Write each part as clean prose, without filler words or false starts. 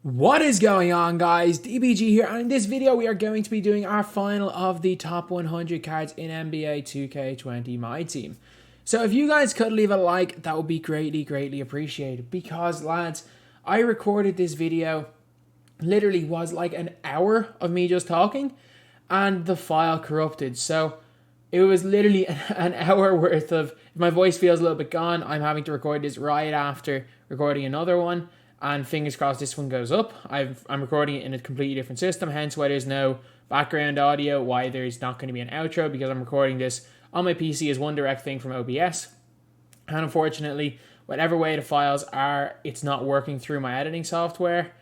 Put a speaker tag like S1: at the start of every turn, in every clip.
S1: What is going on, guys? DBG here, and in this video we are going to be doing our final of the top 100 cards in NBA 2K20 MyTEAM. So if you guys could leave a like, that would be greatly appreciated, because lads, I recorded this video, literally was like an hour of me just talking, and the file corrupted. So it was literally an hour worth of, if my voice feels a little bit gone, I'm having to record this right after recording another one. And fingers crossed this one goes up. I'm recording it in a completely different system, hence why there's no background audio, why there's not going to be an outro, because I'm recording this on my PC as one direct thing from OBS. And unfortunately, whatever way the files are, it's not working through my editing software.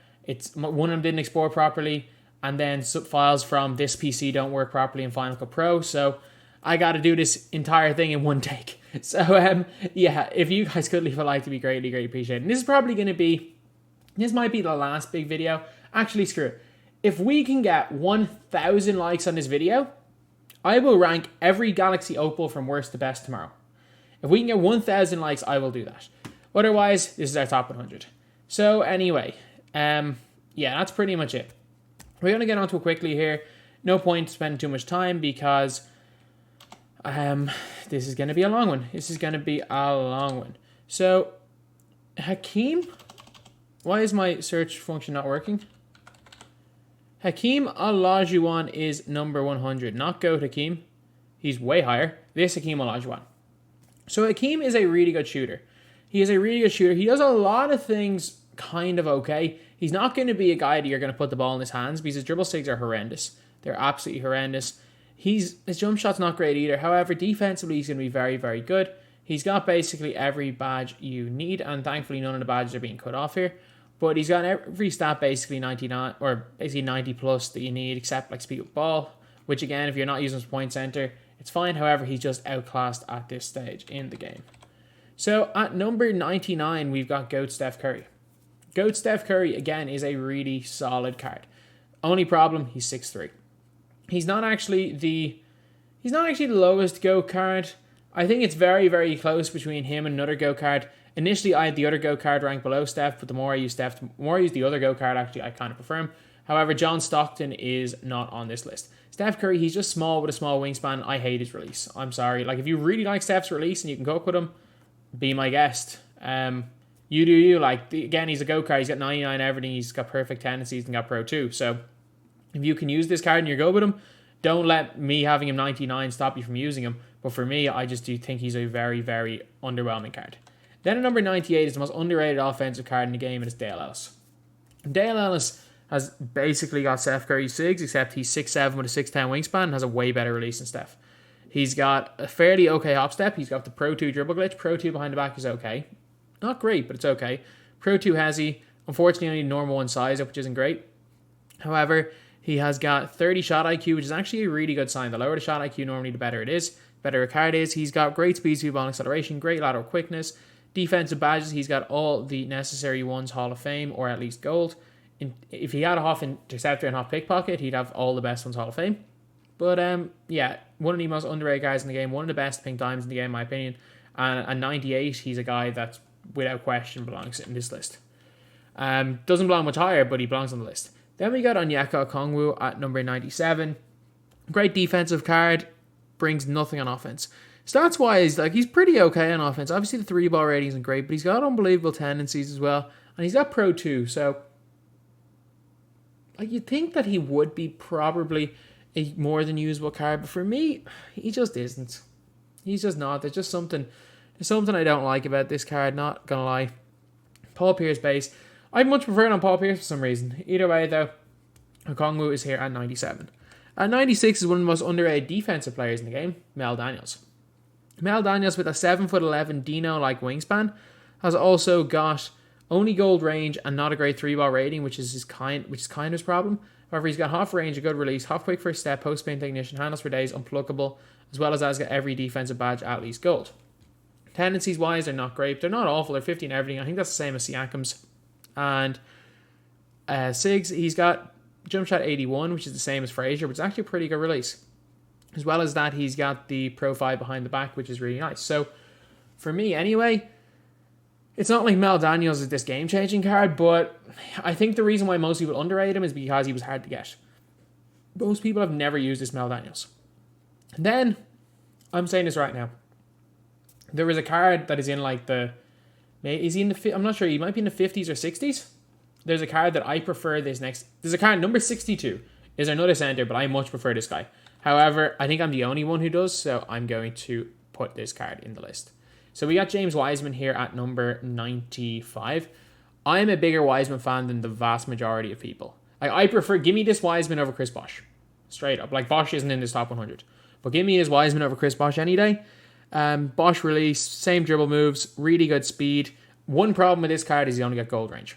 S1: One of them didn't export properly, and then files from this PC don't work properly in Final Cut Pro, so I got to do this entire thing in one take. So, yeah, if you guys could leave a like, to be greatly appreciated. And this is probably going to be, this might be the last big video. Actually, screw it. If we can get 1,000 likes on this video, I will rank every Galaxy Opal from worst to best tomorrow. If we can get 1,000 likes, I will do that. Otherwise, this is our top 100. So anyway, yeah, that's pretty much it. We're going to get onto it quickly here. No point spending too much time because this is going to be a long one. So, Hakeem... Why is my search function not working? Hakeem Olajuwon is number 100. Not GOAT Hakeem. He's way higher. This Hakeem Olajuwon. So Hakeem is a really good shooter. He does a lot of things kind of okay. He's not going to be a guy that you're going to put the ball in his hands because his dribble sticks are horrendous. They're absolutely horrendous. His jump shot's not great either. However, defensively, he's going to be very good. He's got basically every badge you need, and thankfully none of the badges are being cut off here. But he's got every stat basically 99 or basically 90 plus that you need, except like speed with ball, which again, if you're not using his point center, it's fine. However, he's just outclassed at this stage in the game. So at number 99, we've got GOAT Steph Curry. GOAT Steph Curry, again, is a really solid card. Only problem, he's 6'3". He's not actually the lowest GOAT card. I think it's very close between him and another GOAT card. Initially, I had the other GOAT card ranked below Steph, but the more I use the other GOAT card, actually, I kind of prefer him. However, John Stockton is not on this list. Steph Curry, he's just small with a small wingspan. I hate his release. I'm sorry. Like, if you really like Steph's release and you can cook with him, be my guest. You do you. Like, again, he's a GOAT card. He's got 99 everything. He's got perfect tendencies and got Pro 2. So, if you can use this card and you're good with him, don't let me having him 99 stop you from using him. But for me, I just do think he's a very underwhelming card. Then at number 98 is the most underrated offensive card in the game, and it's Dale Ellis. Dale Ellis has basically got Steph Curry's SIGs, except he's 6'7" with a 6'10" wingspan and has a way better release than Steph. He's got a fairly okay hop step. He's got the Pro 2 dribble glitch. Pro 2 behind the back is okay. Not great, but it's okay. Pro 2 has he. Unfortunately, only normal one size up, which isn't great. However, he has got 30 shot IQ, which is actually a really good sign. The lower the shot IQ, normally the better it is. Better a card is. He's got great speed, ball acceleration, great lateral quickness. Defensive badges, he's got all the necessary ones, Hall of Fame, or at least gold. If he had a half interceptor and half pickpocket, he'd have all the best ones, Hall of Fame. But yeah, one of the most underrated guys in the game, one of the best pink dimes in the game, in my opinion. And at 98, he's a guy that, without question, belongs in this list. Doesn't belong much higher, but he belongs on the list. Then we got Onyeka Okongwu at number 97. Great defensive card, brings nothing on offense. Stats-wise, like, he's pretty okay on offense. Obviously, the 3-ball rating isn't great, but he's got unbelievable tendencies as well. And he's got Pro 2, so like, you'd think that he would be probably a more than usable card, but for me, he just isn't. He's just not. There's something I don't like about this card, not gonna lie. Paul Pierce base. I'd much prefer it on Paul Pierce for some reason. Either way, though, Okongwu is here at 97. At 96 is one of the most underrated defensive players in the game, Mel Daniels. Mel Daniels, with a 7'11" Dino-like wingspan, has also got only gold range and not a great 3-ball rating, which is kind of his problem. However, he's got half range, a good release, half quick first step, post spin technician, handles for days, unpluckable, as well as has got every defensive badge at least gold. Tendencies wise, they're not great. They're not awful. They're 15 everything. I think that's the same as Siakam's. And Sigs, he's got jump shot 81, which is the same as Frazier, which is actually a pretty good release. As well as that, he's got the Pro 5 behind the back, which is really nice. So, for me anyway, It's not like Mel Daniels is this game-changing card, but I think the reason why most people underrate him is because he was hard to get. Most people have never used this Mel Daniels. And then, I'm saying this right now. There was a card that is in like the... Is he in the... I'm not sure. He might be in the 50s or 60s. There's a card that I prefer this next... There's a card, number 62, is another center, but I much prefer this guy. However, I think I'm the only one who does, so I'm going to put this card in the list. So we got James Wiseman here at number 95. I am a bigger Wiseman fan than the vast majority of people. I prefer... Give me this Wiseman over Chris Bosh. Straight up. Like, Bosh isn't in this top 100. But give me his Wiseman over Chris Bosh any day. Bosh release, same dribble moves, really good speed. One problem with this card is he only got gold range.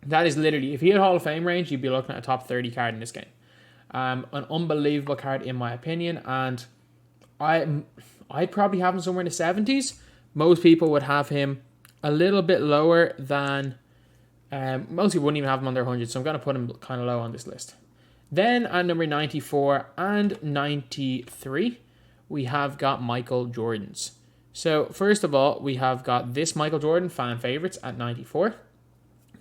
S1: That is literally, if he had Hall of Fame range, you'd be looking at a top 30 card in this game. An unbelievable card in my opinion, and I'd probably have him somewhere in the 70s. Most people would have him a little bit lower than, most people wouldn't even have him under 100, so I'm going to put him kind of low on this list. Then at number 94 and 93, we have got Michael Jordans. So first of all, we have got this Michael Jordan, fan favorites, at 94.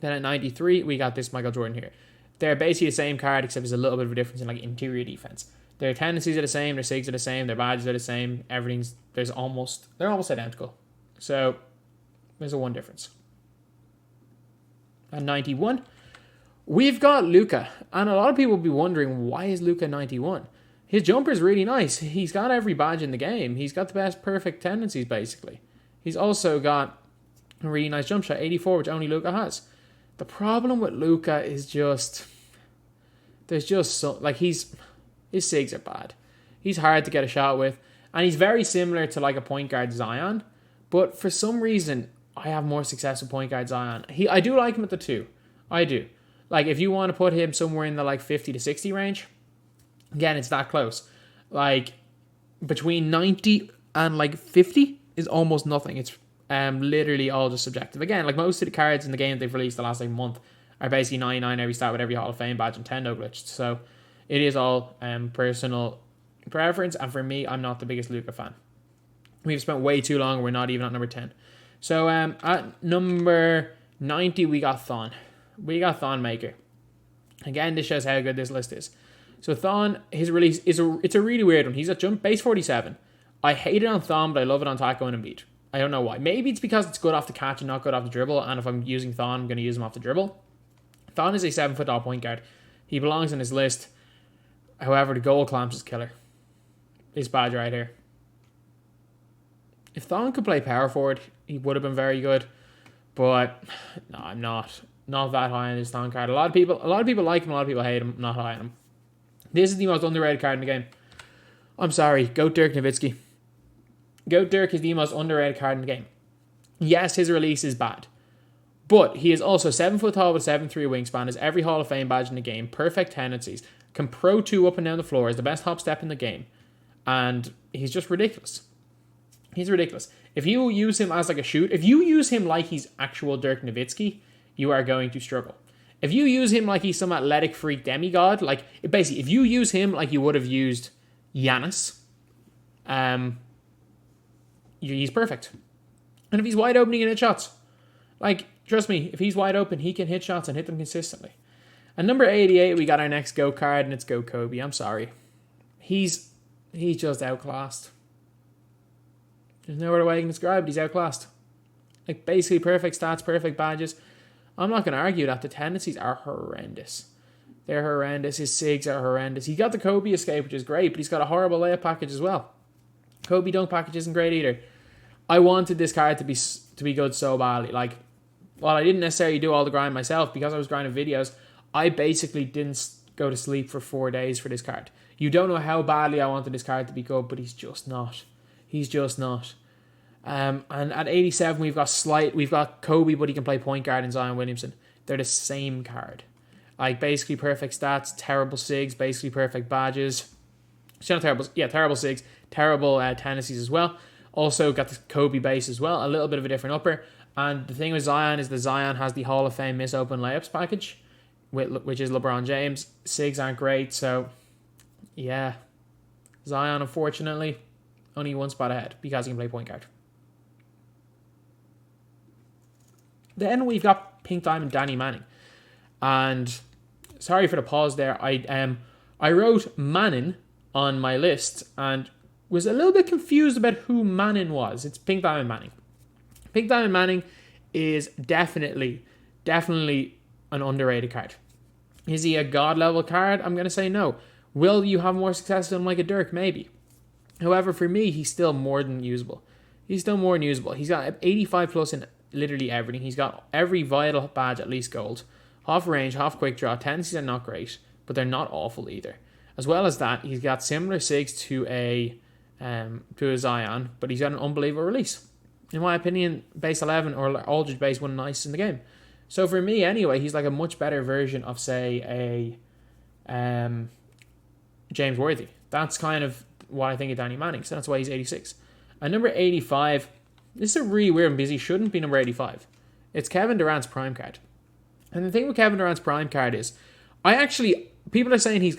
S1: Then at 93, we got this Michael Jordan here. They're basically the same card, except there's a little bit of a difference in like interior defense. Their tendencies are the same, their SIGs are the same, their badges are the same, they're almost identical. So there's a one difference. At 91, we've got Luka, and a lot of people will be wondering, why is Luka 91? His jumper is really nice. He's got every badge in the game. He's got the best perfect tendencies, basically. He's also got a really nice jump shot, 84, which only Luka has. The problem with Luka is just... There's just so... Like, his SIGs are bad. He's hard to get a shot with. And he's very similar to, like, a point guard Zion. But for some reason, I have more success with point guard Zion. I do like him at the 2. I do. Like, if you want to put him somewhere in the, like, 50 to 60 range... Again, it's that close. Like, between 90 and, like, 50 is almost nothing. It's literally all just subjective. Again, like, most of the cards in the game they've released the last, like, month are basically 99 every start with every Hall of Fame badge and 10 no glitched. So, it is all personal preference. And for me, I'm not the biggest Luka fan. We've spent way too long. We're not even at number 10. So, at number 90, we got Thon. We got Thon Maker. Again, this shows how good this list is. So Thon, his release it's a really weird one. He's at jump base 47. I hate it on Thon, but I love it on Taco and Embiid. I don't know why. Maybe it's because it's good off the catch and not good off the dribble. And if I'm using Thon, I'm going to use him off the dribble. Thon is a 7-foot tall point guard. He belongs in his list. However, the goal clamps is killer. This badge right here. If Thon could play power forward, he would have been very good. But no, I'm not that high on this Thon card. A lot of people like him. A lot of people hate him. I'm not high on him. This is the most underrated card in the game. I'm sorry. Goat Dirk Nowitzki. Goat Dirk is the most underrated card in the game. Yes, his release is bad. But he is also 7 foot tall with 7'3" wingspan, has every Hall of Fame badge in the game, perfect tendencies, can Pro 2 up and down the floor, is the best hop step in the game. And he's just ridiculous. He's ridiculous. If you use him as like a shoot, if you use him like he's actual Dirk Nowitzki, you are going to struggle. If you use him like he's some athletic freak demigod, like basically, if you use him like you would have used Giannis, he's perfect. And if he's wide open, he can hit shots. Like, trust me, if he's wide open, he can hit shots and hit them consistently. And number 88, we got our next GOAT card, and it's Go Kobe. I'm sorry. He's just outclassed. There's no other way I can describe it. He's outclassed. Like, basically perfect stats, perfect badges. I'm not going to argue that. The tendencies are horrendous. They're horrendous. His SIGs are horrendous. He got the Kobe escape, which is great, but he's got a horrible layup package as well. Kobe dunk package isn't great either. I wanted this card to be good so badly. Like, while I didn't necessarily do all the grind myself, because I was grinding videos, I basically didn't go to sleep for 4 days for this card. You don't know how badly I wanted this card to be good, but he's just not. He's just not. And at 87, we've got Kobe, but he can play point guard in Zion Williamson. They're the same card. Like, basically perfect stats, terrible SIGs, basically perfect badges. It's not terrible. Yeah, terrible SIGs, terrible tendencies as well. Also got the Kobe base as well, a little bit of a different upper. And the thing with Zion is that Zion has the Hall of Fame miss open layups package, which is LeBron James. SIGs aren't great, so yeah. Zion, unfortunately, only one spot ahead because he can play point guard. Then we've got Pink Diamond Danny Manning. And sorry for the pause there. I wrote Manning on my list and was a little bit confused about who Manning was. It's Pink Diamond Manning. Pink Diamond Manning is definitely an underrated card. Is he a god level card? I'm going to say no. Will you have more success than like a Dirk? Maybe. However, for me, he's still more than usable. He's got 85 plus in literally everything. He's got every vital badge at least gold. Half range, half quick draw. Tendencies are not great, but they're not awful either. As well as that, he's got similar SIGs to a Zion, but he's got an unbelievable release. In my opinion, base 11 or Aldridge base 1 nice in the game. So for me, anyway, he's like a much better version of, say, a James Worthy. That's kind of what I think of Danny Manning. So that's why he's 86. And number 85, this is a really weird one because he shouldn't be number 85. It's Kevin Durant's prime card. And the thing with Kevin Durant's prime card is, people are saying he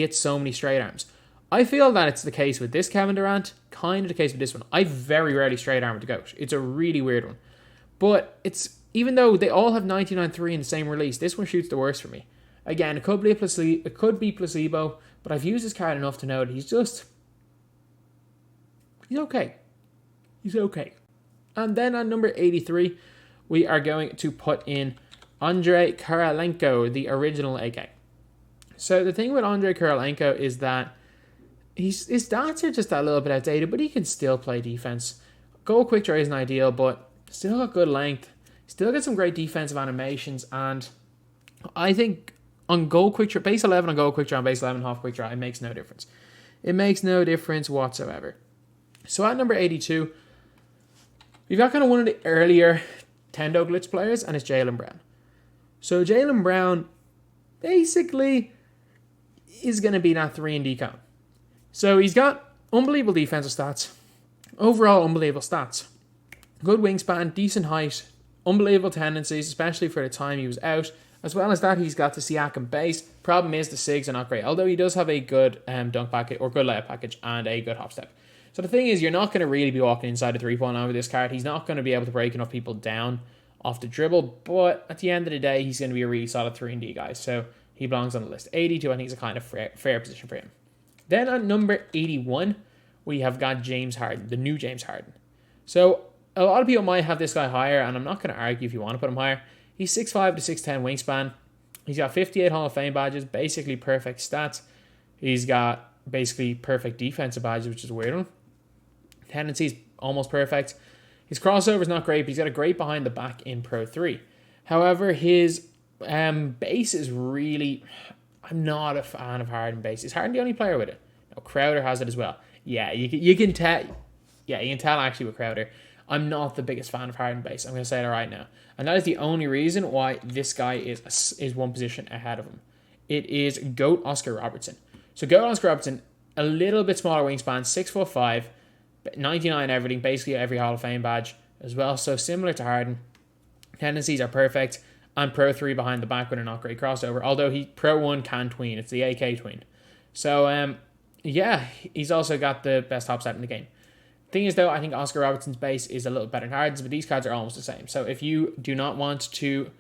S1: hits so many straight arms. I feel that it's the case with this Kevin Durant, kind of the case with this one. I very rarely straight arm with the GOAT. It's a really weird one. But even though they all have 99.3 in the same release, this one shoots the worst for me. Again, it could be placebo, but I've used this card enough to know that he's okay. He's okay. And then on number 83, we are going to put in Andrei Kirilenko, the original AK. So the thing with Andrei Kirilenko is that his stats are just a little bit outdated, but he can still play defense. Goal quick draw isn't ideal, but still got good length. Still got some great defensive animations, and I think on goal quick draw, base 11 on goal quick draw and base 11 half quick draw, it makes no difference. It makes no difference whatsoever. So at number 82, we've got kind of one of the earlier Tendo Glitch players, and it's Jaylen Brown. So Jaylen Brown basically is going to be that 3-and-D count. So he's got unbelievable defensive stats. Overall, unbelievable stats. Good wingspan, decent height, unbelievable tendencies, especially for the time he was out. As well as that, he's got the Siakam base. Problem is the SIGs are not great, although he does have a good dunk package or good layup package and a good hop step. So the thing is, you're not going to really be walking inside the 3-point line with this card. He's not going to be able to break enough people down off the dribble, but at the end of the day, he's going to be a really solid 3-and-D guy. So he belongs on the list. 82, I think, is a kind of fair position for him. Then at number 81, we have got James Harden, the new James Harden. So a lot of people might have this guy higher, and I'm not going to argue if you want to put him higher. He's 6'5 to 6'10 wingspan. He's got 58 Hall of Fame badges, basically perfect stats. He's got basically perfect defensive badges, which is a weird one. Tendencies, almost perfect. His crossover is not great, but he's got a great behind the back in Pro 3. However, his base is really... I'm not a fan of Harden base. Is Harden the only player with it? No, Crowder has it as well. Yeah, you can tell. Yeah, you can tell actually with Crowder. I'm not the biggest fan of Harden base. I'm going to say that right now. And that is the only reason why this guy is one position ahead of him. It is GOAT Oscar Robertson. So GOAT Oscar Robertson, a little bit smaller wingspan, 6'5", 99 everything, basically every Hall of Fame badge as well. So similar to Harden. Tendencies are perfect. And Pro 3 behind the back with a not great crossover. Although Pro 1 can tween. It's the AK tween. So, yeah, he's also got the best hop set in the game. Thing is, though, I think Oscar Robertson's base is a little better than Harden's, but these cards are almost the same. So if you do not want to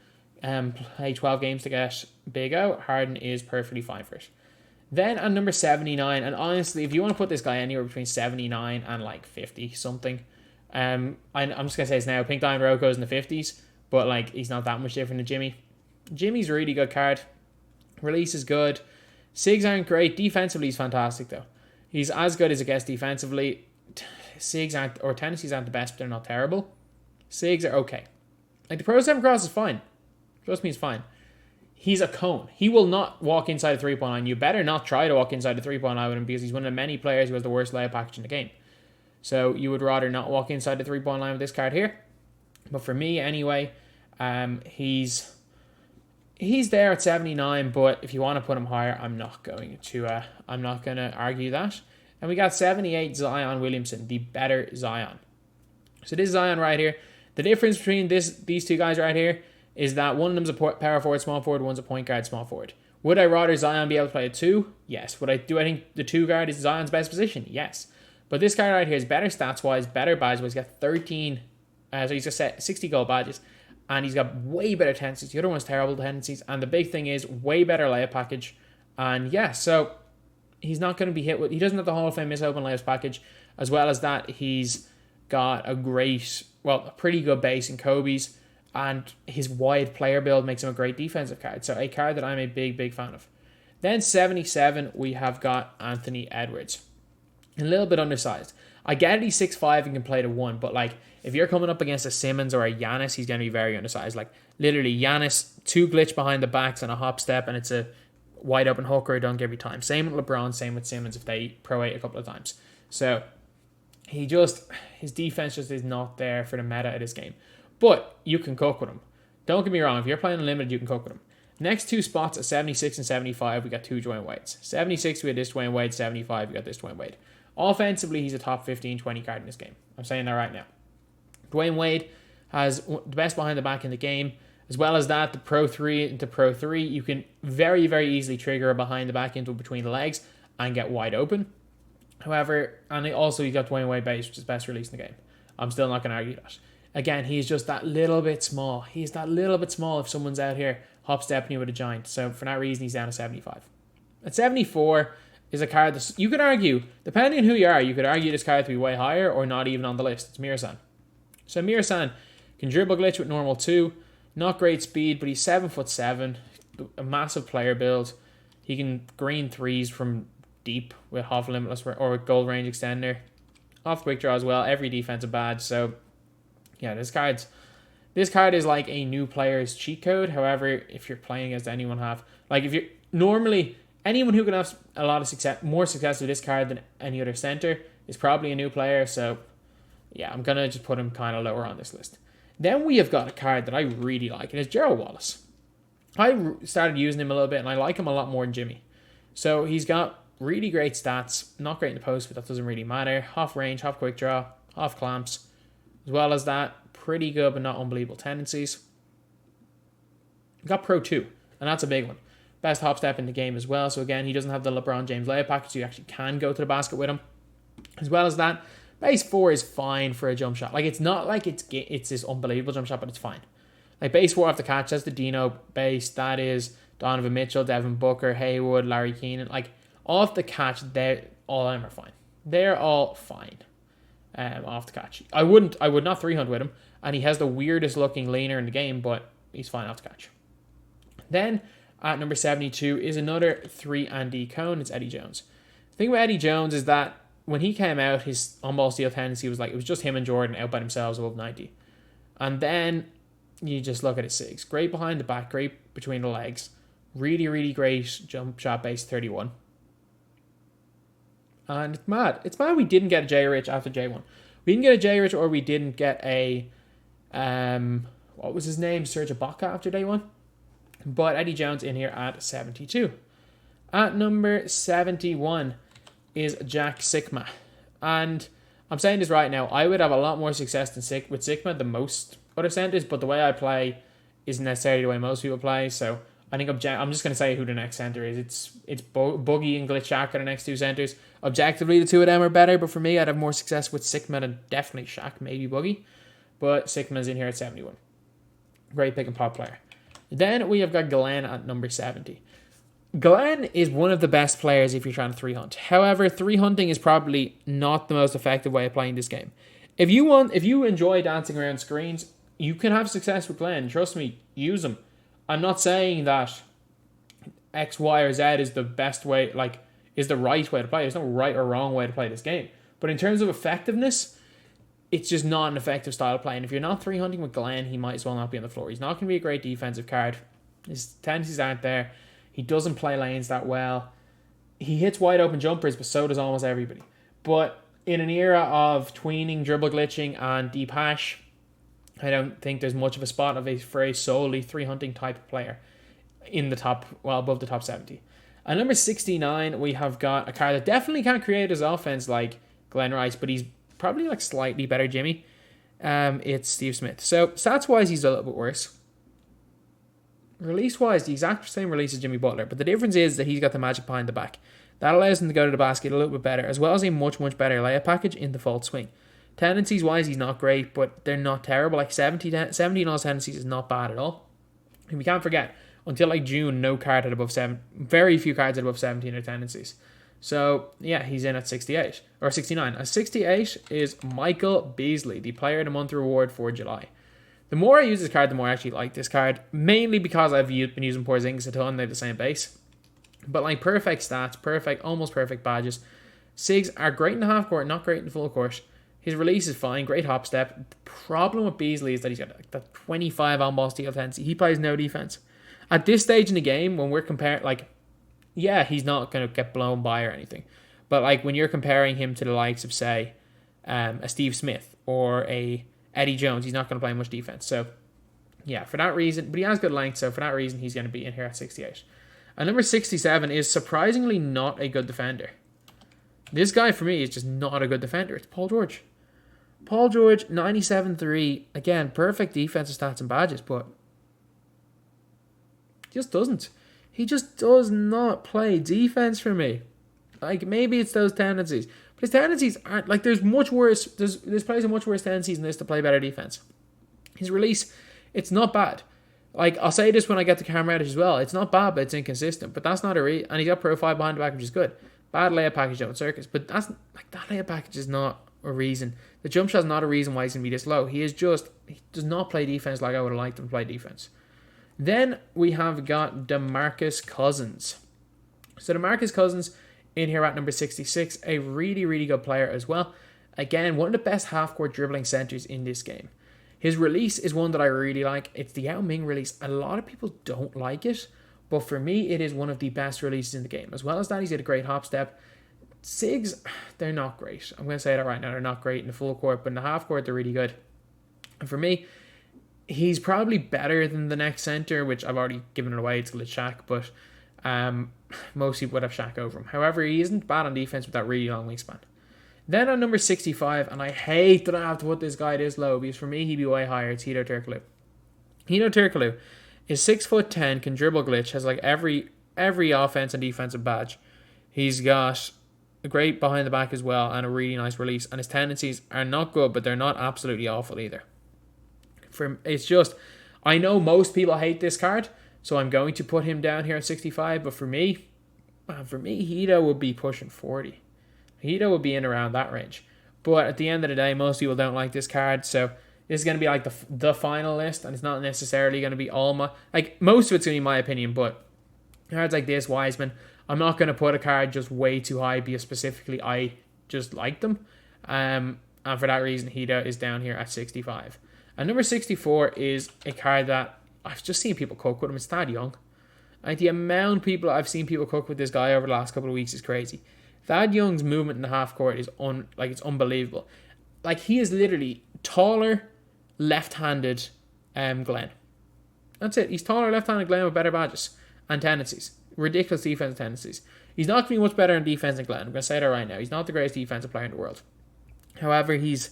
S1: play 12 games to get Big O, Harden is perfectly fine for it. Then at number 79, and honestly, if you want to put this guy anywhere between 79 and like 50 something, I'm just going to say it's now. Pink Diamond Roko's in the 50s. But, like, he's not that much different than Jimmy. Jimmy's a really good card. Release is good. SIGs aren't great. Defensively, he's fantastic, though. He's as good as it gets defensively. SIGs aren't, or tendencies aren't the best, but they're not terrible. SIGs are okay. Like, the Pro 7 cross is fine. Trust me, it's fine. He's a cone. He will not walk inside the 3-point line. You better not try to walk inside the 3-point line with him because he's one of the many players who has the worst layup package in the game. So, you would rather not walk inside the 3-point line with this card here. But for me, anyway, he's there at 79. But if you want to put him higher, I'm not going to argue that. And we got 78 Zion Williamson, the better Zion. So this Zion right here. The difference between these two guys right here is that one of them's a power forward, small forward. One's a point guard, small forward. Would I rather Zion be able to play a 2? Yes. I think the 2 guard is Zion's best position? Yes. But this guy right here is better stats wise, better badge wise. He's got 13. So he's got 60 gold badges. and he's got way better tendencies. The other one's terrible tendencies, and the big thing is way better layup package. And yeah, so he's not going to be hit with... He doesn't have the Hall of Fame miss open layups package. As well as that, he's got a pretty good base in Kobe's, and his wide player build makes him a great defensive card. So a card that I'm a big, big fan of. Then 77, we have got Anthony Edwards. A little bit undersized. I get it, he's 6'5" and can play the 1, but like, if you're coming up against a Simmons or a Giannis, he's going to be very undersized. Like, literally, Giannis, 2 glitch behind the backs and a hop step, and it's a wide open hook or a dunk every time. Same with LeBron, same with Simmons if they pro-ate a couple of times. So, his defense just is not there for the meta of this game. But you can cook with him. Don't get me wrong, if you're playing unlimited, you can cook with him. Next 2 spots at 76 and 75, we got 2 Dwyane Wades. 76, we got this Dwyane Wade. 75, we got this Dwyane Wade. Offensively, he's a top 15, 20 card in this game. I'm saying that right now. Dwyane Wade has the best behind the back in the game. As well as that, the Pro 3 into Pro 3, you can very, very easily trigger a behind the back into between the legs and get wide open. However, and also you got Dwyane Wade base, which is best release in the game. I'm still not going to argue that. Again, he's just that little bit small. He's that little bit small if someone's out here hop-stepping you with a giant. So for that reason, he's down to 75. At 74 is a card that you could argue, depending on who you are, you could argue this card to be way higher or not even on the list. It's Mirsan. So Mirsan can dribble glitch with normal 2. Not great speed, but he's 7'7", a massive player build. He can green 3s from deep with half limitless or with gold range extender. Off quick draw as well. Every defensive badge. So yeah, this card is like a new player's cheat code. However, if you're playing against anyone anyone who can have a lot of success, more success with this card than any other center is probably a new player. So yeah, I'm gonna just put him kind of lower on this list. Then we have got a card that I really like, and it's Gerald Wallace. I started using him a little bit, and I like him a lot more than Jimmy. So he's got really great stats, not great in the post, but that doesn't really matter. Half range, half quick draw, half clamps. As well as that, pretty good but not unbelievable tendencies. Got Pro 2, and that's a big one. Best hop step in the game as well. So again, he doesn't have the LeBron James layup package, so you actually can go to the basket with him. As well as that, base 4 is fine for a jump shot. Like, it's not like it's this unbelievable jump shot, but it's fine. Like, base 4 off the catch, that's the Dino base. That is Donovan Mitchell, Devin Booker, Haywood, Larry Keenan. Like, off the catch, all of them are fine. They're all fine off the catch. I would not 3-hunt with him, and he has the weirdest looking laner in the game, but he's fine off the catch. Then, at number 72 is another 3-and-D cone. It's Eddie Jones. The thing with Eddie Jones is that when he came out, his on-ball steal tendency was like, it was just him and Jordan out by themselves above 90. And then you just look at his SIGs. Great behind the back, great between the legs. Really, really great jump shot base 31. And it's mad. It's mad we didn't get a J Rich after J1. We didn't get a J Rich, or we didn't get a, what was his name? Serge Ibaka after day 1. But Eddie Jones in here at 72. At number 71 is Jack Sikma. And I'm saying this right now, I would have a lot more success with Sikma than most other centers, but the way I play isn't necessarily the way most people play, so I think I'm just going to say who the next center is. It's Boogie and Glitch Shaq are the next 2 centers. Objectively, the 2 of them are better, but for me, I'd have more success with Sikma than definitely Shaq, maybe Boogie. But Sikma's in here at 71. Great pick and pop player. Then we have got Glenn at number 70. Glenn is one of the best players if you're trying to 3-hunt. However, 3-hunting is probably not the most effective way of playing this game. If you enjoy dancing around screens, you can have success with Glenn. Trust me, use him. I'm not saying that X, Y, or Z is the best way, is the right way to play. There's no right or wrong way to play this game. But in terms of effectiveness, it's just not an effective style of play. And if you're not 3-hunting with Glenn, he might as well not be on the floor. He's not going to be a great defensive card. His tendencies aren't there. He doesn't play lanes that well. He hits wide open jumpers, but so does almost everybody. But in an era of tweening, dribble glitching, and deep hash, I don't think there's much of a spot for a solely 3-hunting type of player in the top, above the top 70. At number 69, we have got a card that definitely can't create his offense like Glenn Rice, but he's probably slightly better Jimmy. It's Steve Smith. So stats-wise, he's a little bit worse. Release-wise, the exact same release as Jimmy Butler, but the difference is that he's got the magic behind the back. That allows him to go to the basket a little bit better, as well as a much, much better layup package in the default swing. Tendencies wise, he's not great, but they're not terrible. Like 70 in all tendencies is not bad at all. And we can't forget, until like June, no card had above 7. Very few cards had above 17 in their tendencies. So yeah, he's in at 68 or 69. At 68 is Michael Beasley, the Player of the Month reward for July. The more I use this card, the more I actually like this card. Mainly because I've been using Porzingis a ton. They have the same base. But like perfect stats, perfect, almost perfect badges. Sigs are great in the half court, not great in the full court. His release is fine, great hop step. The problem with Beasley is that he's got like that 25 on-ball steal tendency. He plays no defense. At this stage in the game, when we're comparing, like, yeah, he's not going to get blown by or anything. But like when you're comparing him to the likes of, say, a Steve Smith or a Eddie Jones, he's not going to play much defense. So yeah, for that reason, but he has good length, so for that reason, he's going to be in here at 68. And number 67 is surprisingly not a good defender. This guy, for me, is just not a good defender. It's Paul George. Paul George, 97-3. Again, perfect defensive stats and badges, but just doesn't. He just does not play defense for me. Like, maybe it's those tendencies. But his tendencies aren't, like, there's much worse, there's players with much worse tendencies than this to play better defense. His release, it's not bad. Like, I'll say this when I get to carads as well. It's not bad, but it's inconsistent. But that's not and he's got profile behind the back, which is good. Bad layup package out in circus. But that's, like, that layup package is not a reason. The jump shot's not a reason why he's going to be this low. He does not play defense like I would have liked him to play defense. Then we have got DeMarcus Cousins. So DeMarcus Cousins in here at number 66. A really, really good player as well. Again, one of the best half-court dribbling centers in this game. His release is one that I really like. It's the Yao Ming release. A lot of people don't like it. But for me, it is one of the best releases in the game. As well as that, he's got a great hop step. Sigs, they're not great. I'm going to say that right now. They're not great in the full court, but in the half court, they're really good. And for me, he's probably better than the next center, which I've already given it away. It's Glitch Shaq, but most people would have Shaq over him. However, he isn't bad on defense with that really long wingspan. Then on number 65, and I hate that I have to put this guy this low, because for me, he'd be way higher. It's Hedo Turkoglu. Hedo Turkoglu is 6'10", can dribble glitch, has like every offense and defensive badge. He's got a great behind the back as well, and a really nice release. And his tendencies are not good, but they're not absolutely awful either. It's just, I know most people hate this card, so I'm going to put him down here at 65. But for me, Hedo would be pushing 40. Hedo would be in around that range. But at the end of the day, most people don't like this card, so this is going to be like the final list, and it's not necessarily going to be all my... Like, most of it's going to be my opinion, but cards like this, Wiseman, I'm not going to put a card just way too high because specifically I just like them. And for that reason, Hedo is down here at 65. And number 64 is a card that I've just seen people cook with him. It's Thad Young. Like, the amount of people I've seen people cook with this guy over the last couple of weeks is crazy. Thad Young's movement in the half court is it's unbelievable. Like, he is literally taller, left-handed Glenn. That's it. He's taller, left-handed Glenn with better badges and tendencies. Ridiculous defensive tendencies. He's not going to be much better in defense than Glenn. I'm going to say that right now. He's not the greatest defensive player in the world. However, he's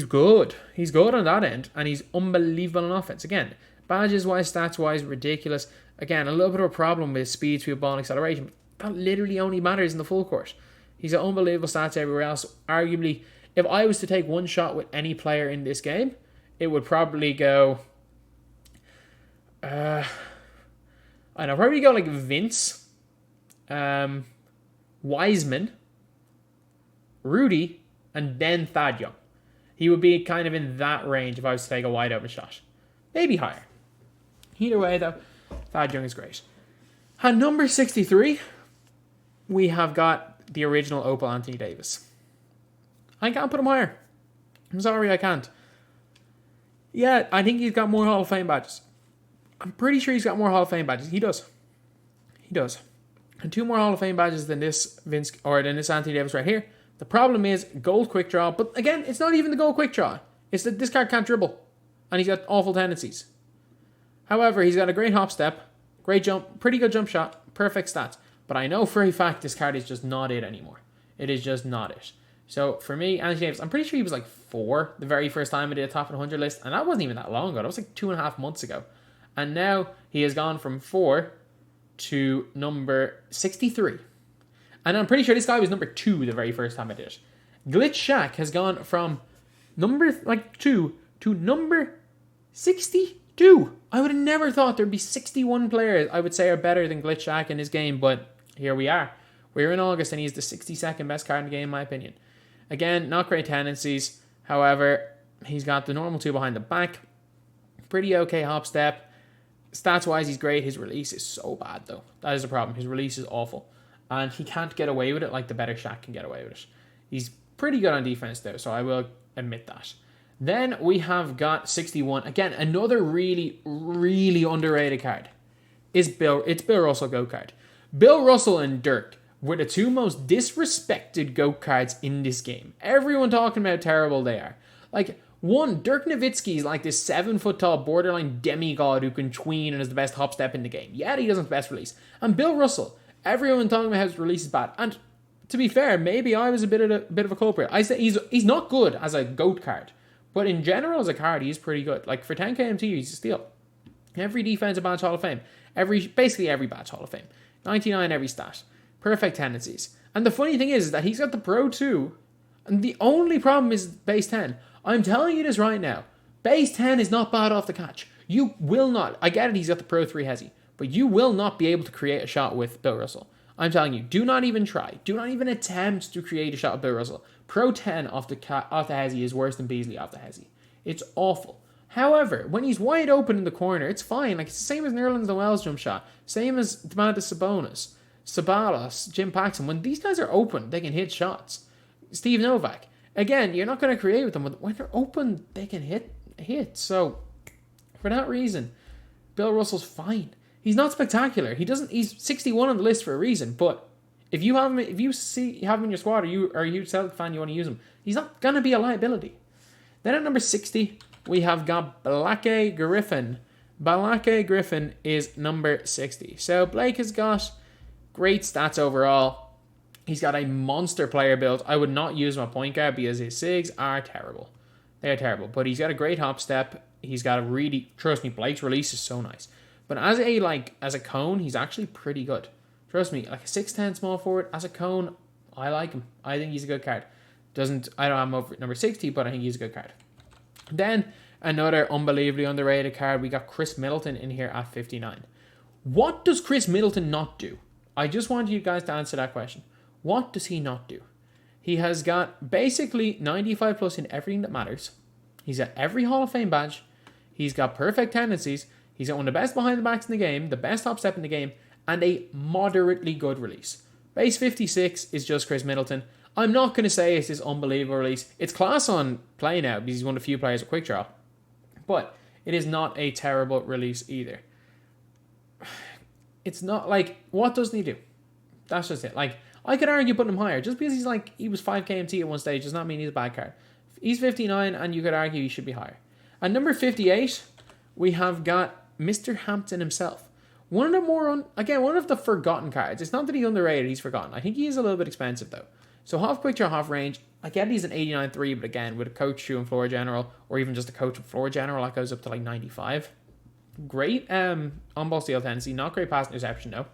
S1: good. He's good on that end, and he's unbelievable on offense. Again, badges-wise, stats-wise, ridiculous. Again, a little bit of a problem with speed, through ball, and acceleration. That literally only matters in the full court. He's got unbelievable stats everywhere else. Arguably, if I was to take one shot with any player in this game, it would probably go... I'd probably go like Vince, Wiseman, Rudy, and then Thad Young. He would be kind of in that range if I was to take a wide open shot. Maybe higher. Either way, though, Thad Young is great. At number 63, we have got the original Opal Anthony Davis. I can't put him higher. I'm sorry, I can't. Yeah, I think he's got more Hall of Fame badges. I'm pretty sure he's got more Hall of Fame badges. He does. And 2 more Hall of Fame badges than this Anthony Davis right here. The problem is gold quick draw. But again, it's not even the gold quick draw. It's that this card can't dribble. And he's got awful tendencies. However, he's got a great hop step, great jump, pretty good jump shot, perfect stats. But I know for a fact this card is just not it anymore. It is just not it. So for me, Anthony Davis, I'm pretty sure he was like 4 the very first time I did a top 100 list. And that wasn't even that long ago. That was like 2.5 months ago. And now he has gone from 4 to number 63. And I'm pretty sure this guy was number 2 the very first time I did it. Glitch Shaq has gone from 2 to number 62. I would have never thought there'd be 61 players I would say are better than Glitch Shaq in his game, but here we are. We're in August and he's the 62nd best card in the game in my opinion. Again, not great tendencies. However, he's got the normal 2 behind the back. Pretty okay hop step. Stats-wise, he's great. His release is so bad, though. That is a problem. His release is awful. And he can't get away with it like the better Shaq can get away with it. He's pretty good on defense, though, so I will admit that. Then we have got 61. Again, another really, really underrated card. It's Bill Russell GOAT card. Bill Russell and Dirk were the 2 most disrespected GOAT cards in this game. Everyone talking about how terrible they are. Like, one, Dirk Nowitzki is like this 7-foot-tall borderline demigod who can tween and is the best hop step in the game. Yeah, he doesn't have the best release. And Bill Russell, everyone talking about how his release is bad. And to be fair, maybe I was a bit of a culprit. I say he's not good as a GOAT card. But in general, as a card, he's pretty good. Like, for 10k MT, he's a steal. Every defensive badge Hall of Fame. Basically every badge Hall of Fame. 99 every stat. Perfect tendencies. And the funny thing is that he's got the Pro 2. And the only problem is base 10. I'm telling you this right now. Base 10 is not bad off the catch. You will not. I get it, he's got the Pro 3 Hezi. But you will not be able to create a shot with Bill Russell. I'm telling you, do not even try. Do not even attempt to create a shot with Bill Russell. Pro 10 off the Hezi is worse than Beasley off the Hezi. It's awful. However, when he's wide open in the corner, it's fine. Like, it's the same as Nerlens Noel's jump shot. Same as Domantas Sabonis, Sabalos, Jim Paxson. When these guys are open, they can hit shots. Steve Novak. Again, you're not going to create with them. When they're open, they can hit. So, for that reason, Bill Russell's fine. He's not spectacular. He's 61 on the list for a reason. But if you have him, have him in your squad, or you're a huge Celtic fan, you want to use him, he's not gonna be a liability. Then at number 60, we have got Blake Griffin. Blake Griffin is number 60. So Blake has got great stats overall. He's got a monster player build. I would not use him at point guard because his SIGs are terrible. They are terrible. But he's got a great hop step. He's got a really, trust me, Blake's release is so nice. But as a cone, he's actually pretty good. Trust me, like a 6'10" small forward, as a cone, I like him. I think he's a good card. I don't have him over number 60, but I think he's a good card. Then, another unbelievably underrated card, we got Chris Middleton in here at 59. What does Chris Middleton not do? I just want you guys to answer that question. What does he not do? He has got basically 95 plus in everything that matters. He's got every Hall of Fame badge. He's got perfect tendencies. He's got one of the best behind the backs in the game, the best top step in the game, and a moderately good release. Base 56 is just Chris Middleton. I'm not going to say it's this unbelievable release. It's class on play now because he's one of the few players with quick draw. But it is not a terrible release either. It's not like, what doesn't he do? That's just it. Like, I could argue putting him higher. Just because he was 5k MT at one stage does not mean he's a bad card. He's 59 and you could argue he should be higher. At number 58, we have got Mr. Hampton himself. One of the forgotten cards. It's not that he's underrated, he's forgotten. I think he is a little bit expensive though. So half quick draw, half range. I get he's an 89.3, but again, with a coach shoe and floor general, or even just a coach and floor general, that goes up to like 95. Great on-ball steal tendency, not great pass interception though.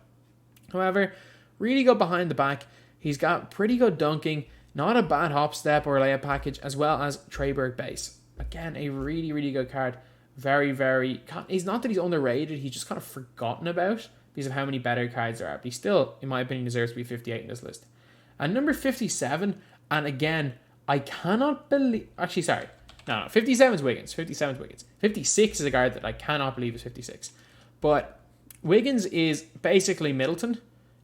S1: However, really good behind the back. He's got pretty good dunking, not a bad hop step or layup package, as well as Treyberg base. Again, a really, really good card. Very, very... He's not that he's underrated, he's just kind of forgotten about because of how many better cards there are. But he still, in my opinion, deserves to be 58 in this list. And number 57, and again, I cannot believe... Actually, sorry. No, 57 is Wiggins. 56 is a guard that I cannot believe is 56. But Wiggins is basically Middleton.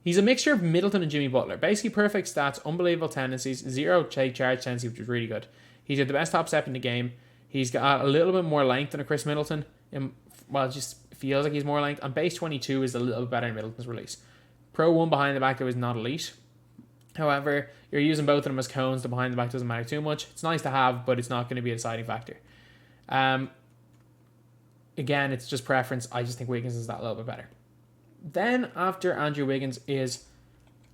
S1: He's a mixture of Middleton and Jimmy Butler. Basically perfect stats, unbelievable tendencies, zero take charge tendency, which is really good. He's got the best top step in the game. He's got a little bit more length than a Chris Middleton. Well, it just feels like he's more length. And base 22 is a little bit better than Middleton's release. Pro 1 behind the back, though, is not elite. However, you're using both of them as cones. The behind the back doesn't matter too much. It's nice to have, but it's not going to be a deciding factor. Again, it's just preference. I just think Wiggins is that little bit better. Then, after Andrew Wiggins is...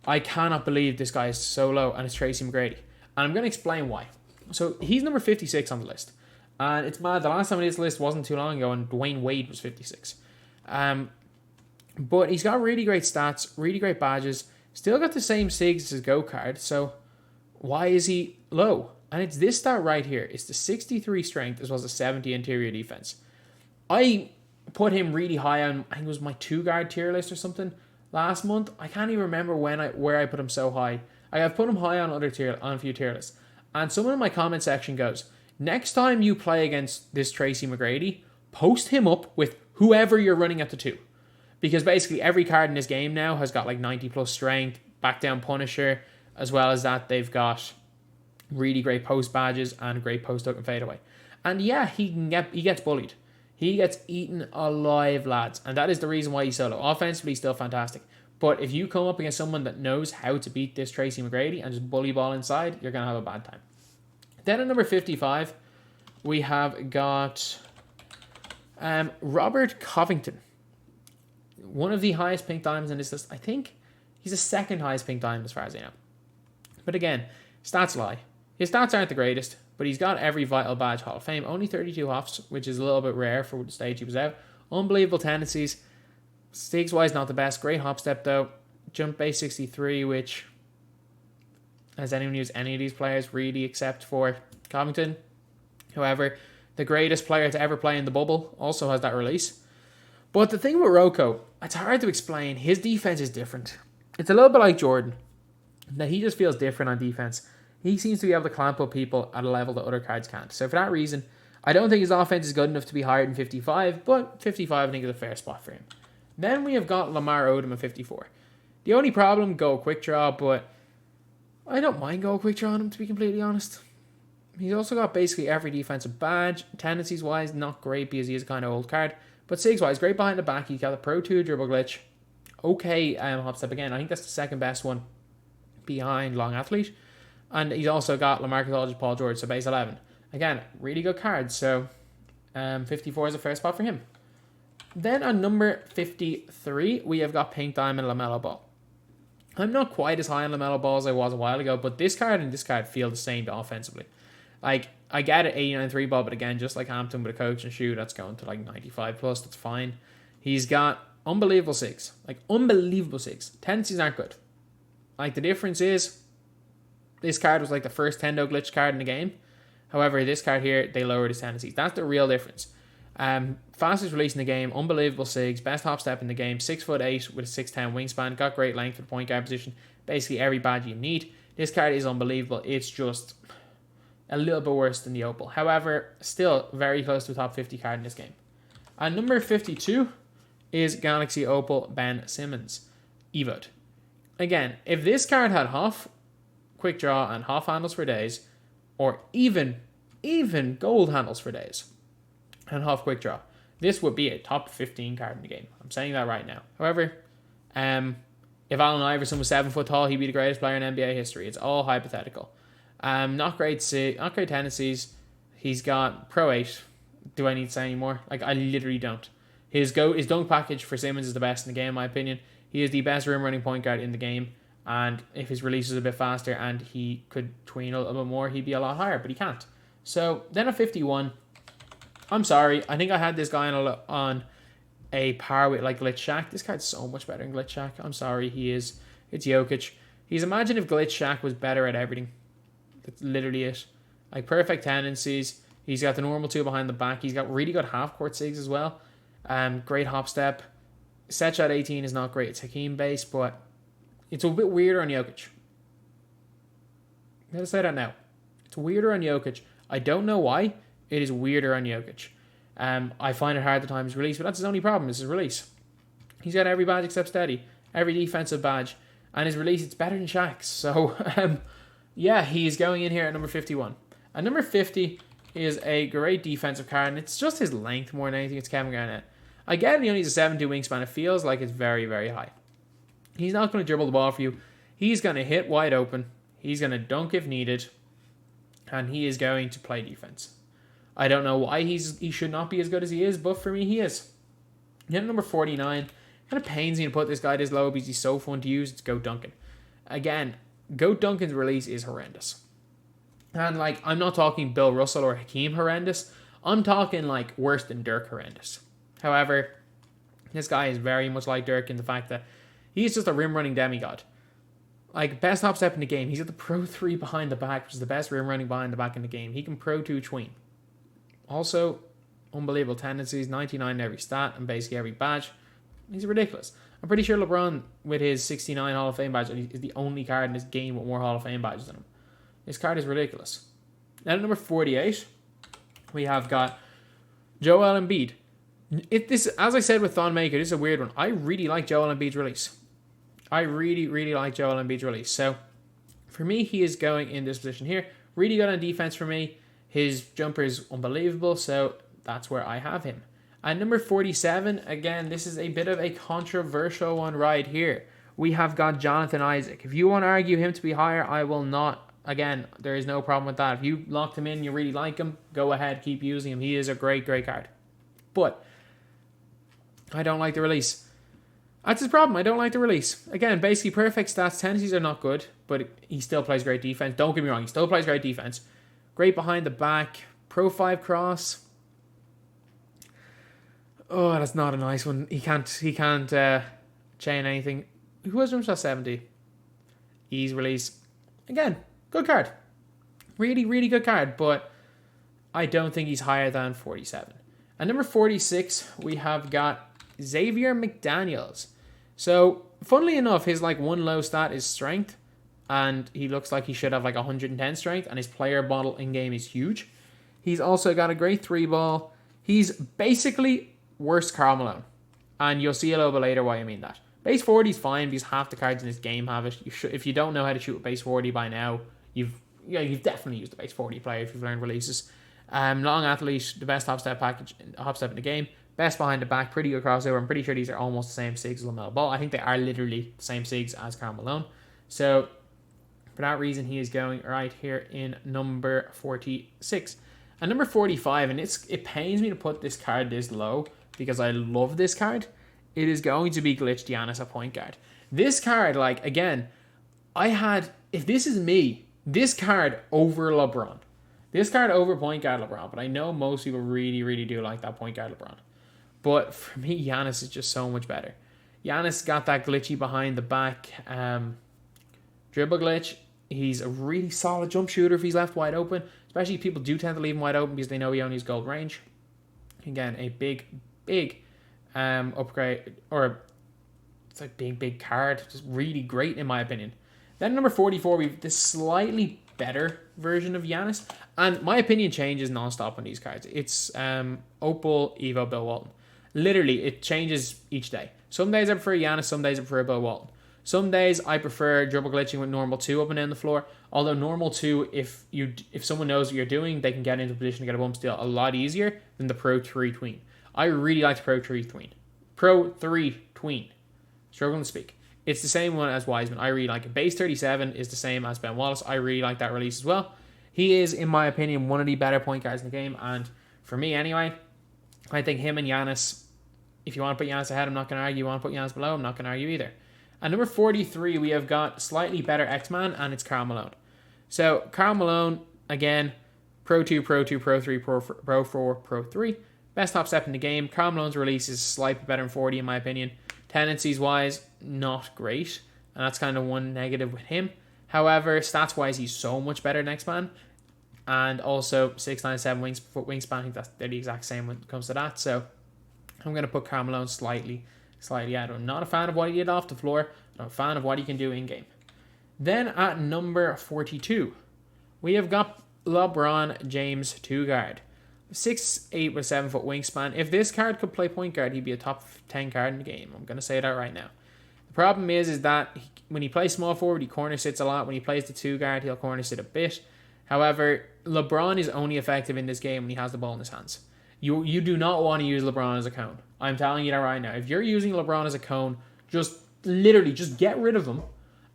S1: I cannot believe this guy is so low, and it's Tracy McGrady. And I'm going to explain why. So, he's number 56 on the list. And it's mad, the last time on this list wasn't too long ago, and Dwyane Wade was 56. But he's got really great stats, really great badges, still got the same SIGs as his Go card, so why is he low? And it's this stat right here. It's the 63 strength as well as the 70 interior defense. I put him really high on, I think it was my 2-guard tier list or something last month. I can't even remember where I put him so high. I've put him high on a few tier lists. And someone in my comment section goes, next time you play against this Tracy McGrady, post him up with whoever you're running at the 2. Because basically every card in this game now has got like 90 plus strength, back down Punisher, as well as that they've got really great post badges and great post hook and fadeaway. And yeah, he gets bullied. He gets eaten alive, lads. And that is the reason why he's solo. Offensively, he's still fantastic. But if you come up against someone that knows how to beat this Tracy McGrady and just bully ball inside, you're going to have a bad time. Then at number 55, we have got Robert Covington. One of the highest pink diamonds in this list. I think he's the second highest pink diamond as far as I know. But again, stats lie. His stats aren't the greatest, but he's got every vital badge Hall of Fame. Only 32 hops, which is a little bit rare for the stage he was out. Unbelievable tendencies. Stakes-wise, not the best. Great hop step, though. Jump base 63, which, has anyone used any of these players really except for Covington? However, the greatest player to ever play in the bubble also has that release. But the thing with Rocco, it's hard to explain. His defense is different. It's a little bit like Jordan, that he just feels different on defense. He seems to be able to clamp up people at a level that other cards can't. So for that reason, I don't think his offense is good enough to be higher than 55, but 55 I think is a fair spot for him. Then we have got Lamar Odom at 54. The only problem, go quick draw, but I don't mind go quick draw on him, to be completely honest. He's also got basically every defensive badge. Tendencies wise, not great because he is a kind of old card. But Sigs wise, great behind the back. He's got the Pro 2 dribble glitch. Okay, hop step again. I think that's the second best one behind Long Athlete. And he's also got Lamarcus Aldridge, Paul George, so base 11. Again, really good card. So 54 is a fair spot for him. Then on number 53, we have got Pink Diamond LaMelo Ball. I'm not quite as high on LaMelo Ball as I was a while ago, but this card and this card feel the same offensively. Like, I get it, 89 3 ball, but again, just like Hampton with a coach and shoe, that's going to like 95 plus, that's fine. He's got unbelievable 6. Like, unbelievable 6. Tendencies aren't good. Like, the difference is, this card was like the first Tendo glitch card in the game. However, this card here, they lowered his tendencies. That's the real difference. Fastest release in the game, unbelievable sigs, best hop step in the game, 6'8" with a 6'10" wingspan, got great length for the point guard position, basically every badge you need. This card is unbelievable. It's just a little bit worse than the Opal. However, still very close to a top 50 card in this game. And number 52 is Galaxy Opal Ben Simmons, Evoed. Again, if this card had Hoff, quick draw, and Hoff handles for days, or even gold handles for days, and Hoff quick draw, this would be a top 15 card in the game. I'm saying that right now. However, if Allen Iverson was 7 foot tall, he'd be the greatest player in NBA history. It's all hypothetical. Not great tendencies. He's got Pro 8. Do I need to say any more? Like, I literally don't. His dunk package for Simmons is the best in the game, in my opinion. He is the best rim running point guard in the game. And if his release is a bit faster and he could tween a little bit more, he'd be a lot higher, but he can't. So then at 51, I'm sorry. I think I had this guy on a par with like Glitch Shaq. This card's so much better than Glitch Shaq. I'm sorry, he is. It's Jokic. Imagine if Glitch Shaq was better at everything. That's literally it. Like perfect tendencies. He's got the normal 2 behind the back. He's got really good half court sigs as well. Great hop step. Set shot 18 is not great. It's Hakeem base, but it's a bit weirder on Jokic. I'm going to say that now. It's weirder on Jokic. I don't know why. It is weirder on Jokic. I find it hard at times release, but that's his only problem, is his release. He's got every badge except steady, every defensive badge, and his release, it's better than Shaq's. So, yeah, he's going in here at number 51. At number 50 is a great defensive card, and it's just his length more than anything. It's Kevin Garnett. I get it, he only has a 7'2" wingspan. It feels like it's very, very high. He's not going to dribble the ball for you. He's going to hit wide open. He's going to dunk if needed, and he is going to play defense. I don't know why he should not be as good as he is, but for me, he is. Then number 49, kind of pains me to put this guy this low because he's so fun to use. It's Goat Duncan. Again, Goat Duncan's release is horrendous. And like, I'm not talking Bill Russell or Hakeem horrendous. I'm talking like worse than Dirk horrendous. However, this guy is very much like Dirk in the fact that he's just a rim running demigod. Like, best hop step in the game. He's got the Pro 3 behind the back, which is the best rim running behind the back in the game. He can Pro 2 tween. Also, unbelievable tendencies, 99 in every stat and basically every badge. He's ridiculous. I'm pretty sure LeBron, with his 69 Hall of Fame badge, is the only card in this game with more Hall of Fame badges than him. This card is ridiculous. Now at number 48, we have got Joel Embiid. As I said with Thon Maker, this is a weird one. I really like Joel Embiid's release. I really, really like Joel Embiid's release. So, for me, he is going in this position here. Really good on defense for me. His jumper is unbelievable, so that's where I have him. At number 47, again, this is a bit of a controversial one right here. We have got Jonathan Isaac. If you want to argue him to be higher, I will not. Again, there is no problem with that. If you locked him in, you really like him, go ahead, keep using him. He is a great, great card. But I don't like the release. That's his problem. I don't like the release. Again, basically perfect stats. Tendencies are not good, but he still plays great defense. Don't get me wrong. He still plays great defense. Great behind the back. Pro 5 cross. Oh, that's not a nice one. He can't chain anything. Who has room shot 70? Ease release. Again, good card. Really, really good card, but I don't think he's higher than 47. At number 46, we have got Xavier McDaniels. So, funnily enough, his one low stat is strength, and he looks like he should have 110 strength, and his player model in-game is huge. He's also got a great 3-ball. He's basically worse Karl Malone, and you'll see a little bit later why I mean that. Base 40 is fine because half the cards in this game have it. If you don't know how to shoot a base 40 by now, you've definitely used the base 40 player if you've learned releases. Long athlete, the best hop step in the game. Best behind the back, pretty good crossover. I'm pretty sure these are almost the same SIGs as LaMelo Ball. I think they are literally the same SIGs as Karl Malone. So, for that reason, he is going right here in number 46. And number 45, and it pains me to put this card this low because I love this card. It is going to be Glitch Giannis at point guard. This card, again, if this is me, this card over LeBron. This card over point guard LeBron, but I know most people really, really do like that point guard LeBron. But for me, Giannis is just so much better. Giannis got that glitchy behind the back dribble glitch. He's a really solid jump shooter if he's left wide open. Especially people do tend to leave him wide open because they know he only has gold range. Again, a big, big upgrade. Or it's big card. Just really great in my opinion. Then number 44, we have this slightly better version of Giannis. And my opinion changes non-stop on these cards. It's Opal, Evo, Bill Walton. Literally, it changes each day. Some days I prefer Giannis, some days I prefer Bill Walton. Some days I prefer dribble glitching with normal 2 up and down the floor. Although normal 2, if someone knows what you're doing, they can get into a position to get a bump steal a lot easier than the Pro 3 tween. I really like the Pro 3 tween. Pro 3 tween. Struggling to speak. It's the same one as Wiseman. I really like it. Base 37 is the same as Ben Wallace. I really like that release as well. He is, in my opinion, one of the better point guards in the game. And for me anyway, I think him and Giannis, if you want to put Giannis ahead, I'm not going to argue. You want to put Giannis below, I'm not going to argue either. At number 43, we have got slightly better X-Man, and it's Karl Malone. So, Karl Malone, again, Pro 2, Pro 2, Pro 3, Pro 4, Pro 3. Best top step in the game. Karl Malone's release is slightly better than 40, in my opinion. Tendencies-wise, not great. And that's kind of one negative with him. However, stats-wise, he's so much better than X-Man. And also, 6'9", 7" wingspan. I think they're the exact same when it comes to that. So, I'm going to put Karl Malone slightly out. I'm not a fan of what he did off the floor. I'm a fan of what he can do in-game. Then at number 42, we have got LeBron James 2 guard. 6'8" with 7 foot wingspan. If this card could play point guard, he'd be a top 10 card in the game. I'm going to say that right now. The problem is that when he plays small forward, he corner sits a lot. When he plays the 2 guard, he'll corner sit a bit. However, LeBron is only effective in this game when he has the ball in his hands. You do not want to use LeBron as a cone. I'm telling you that right now. If you're using LeBron as a cone, just get rid of him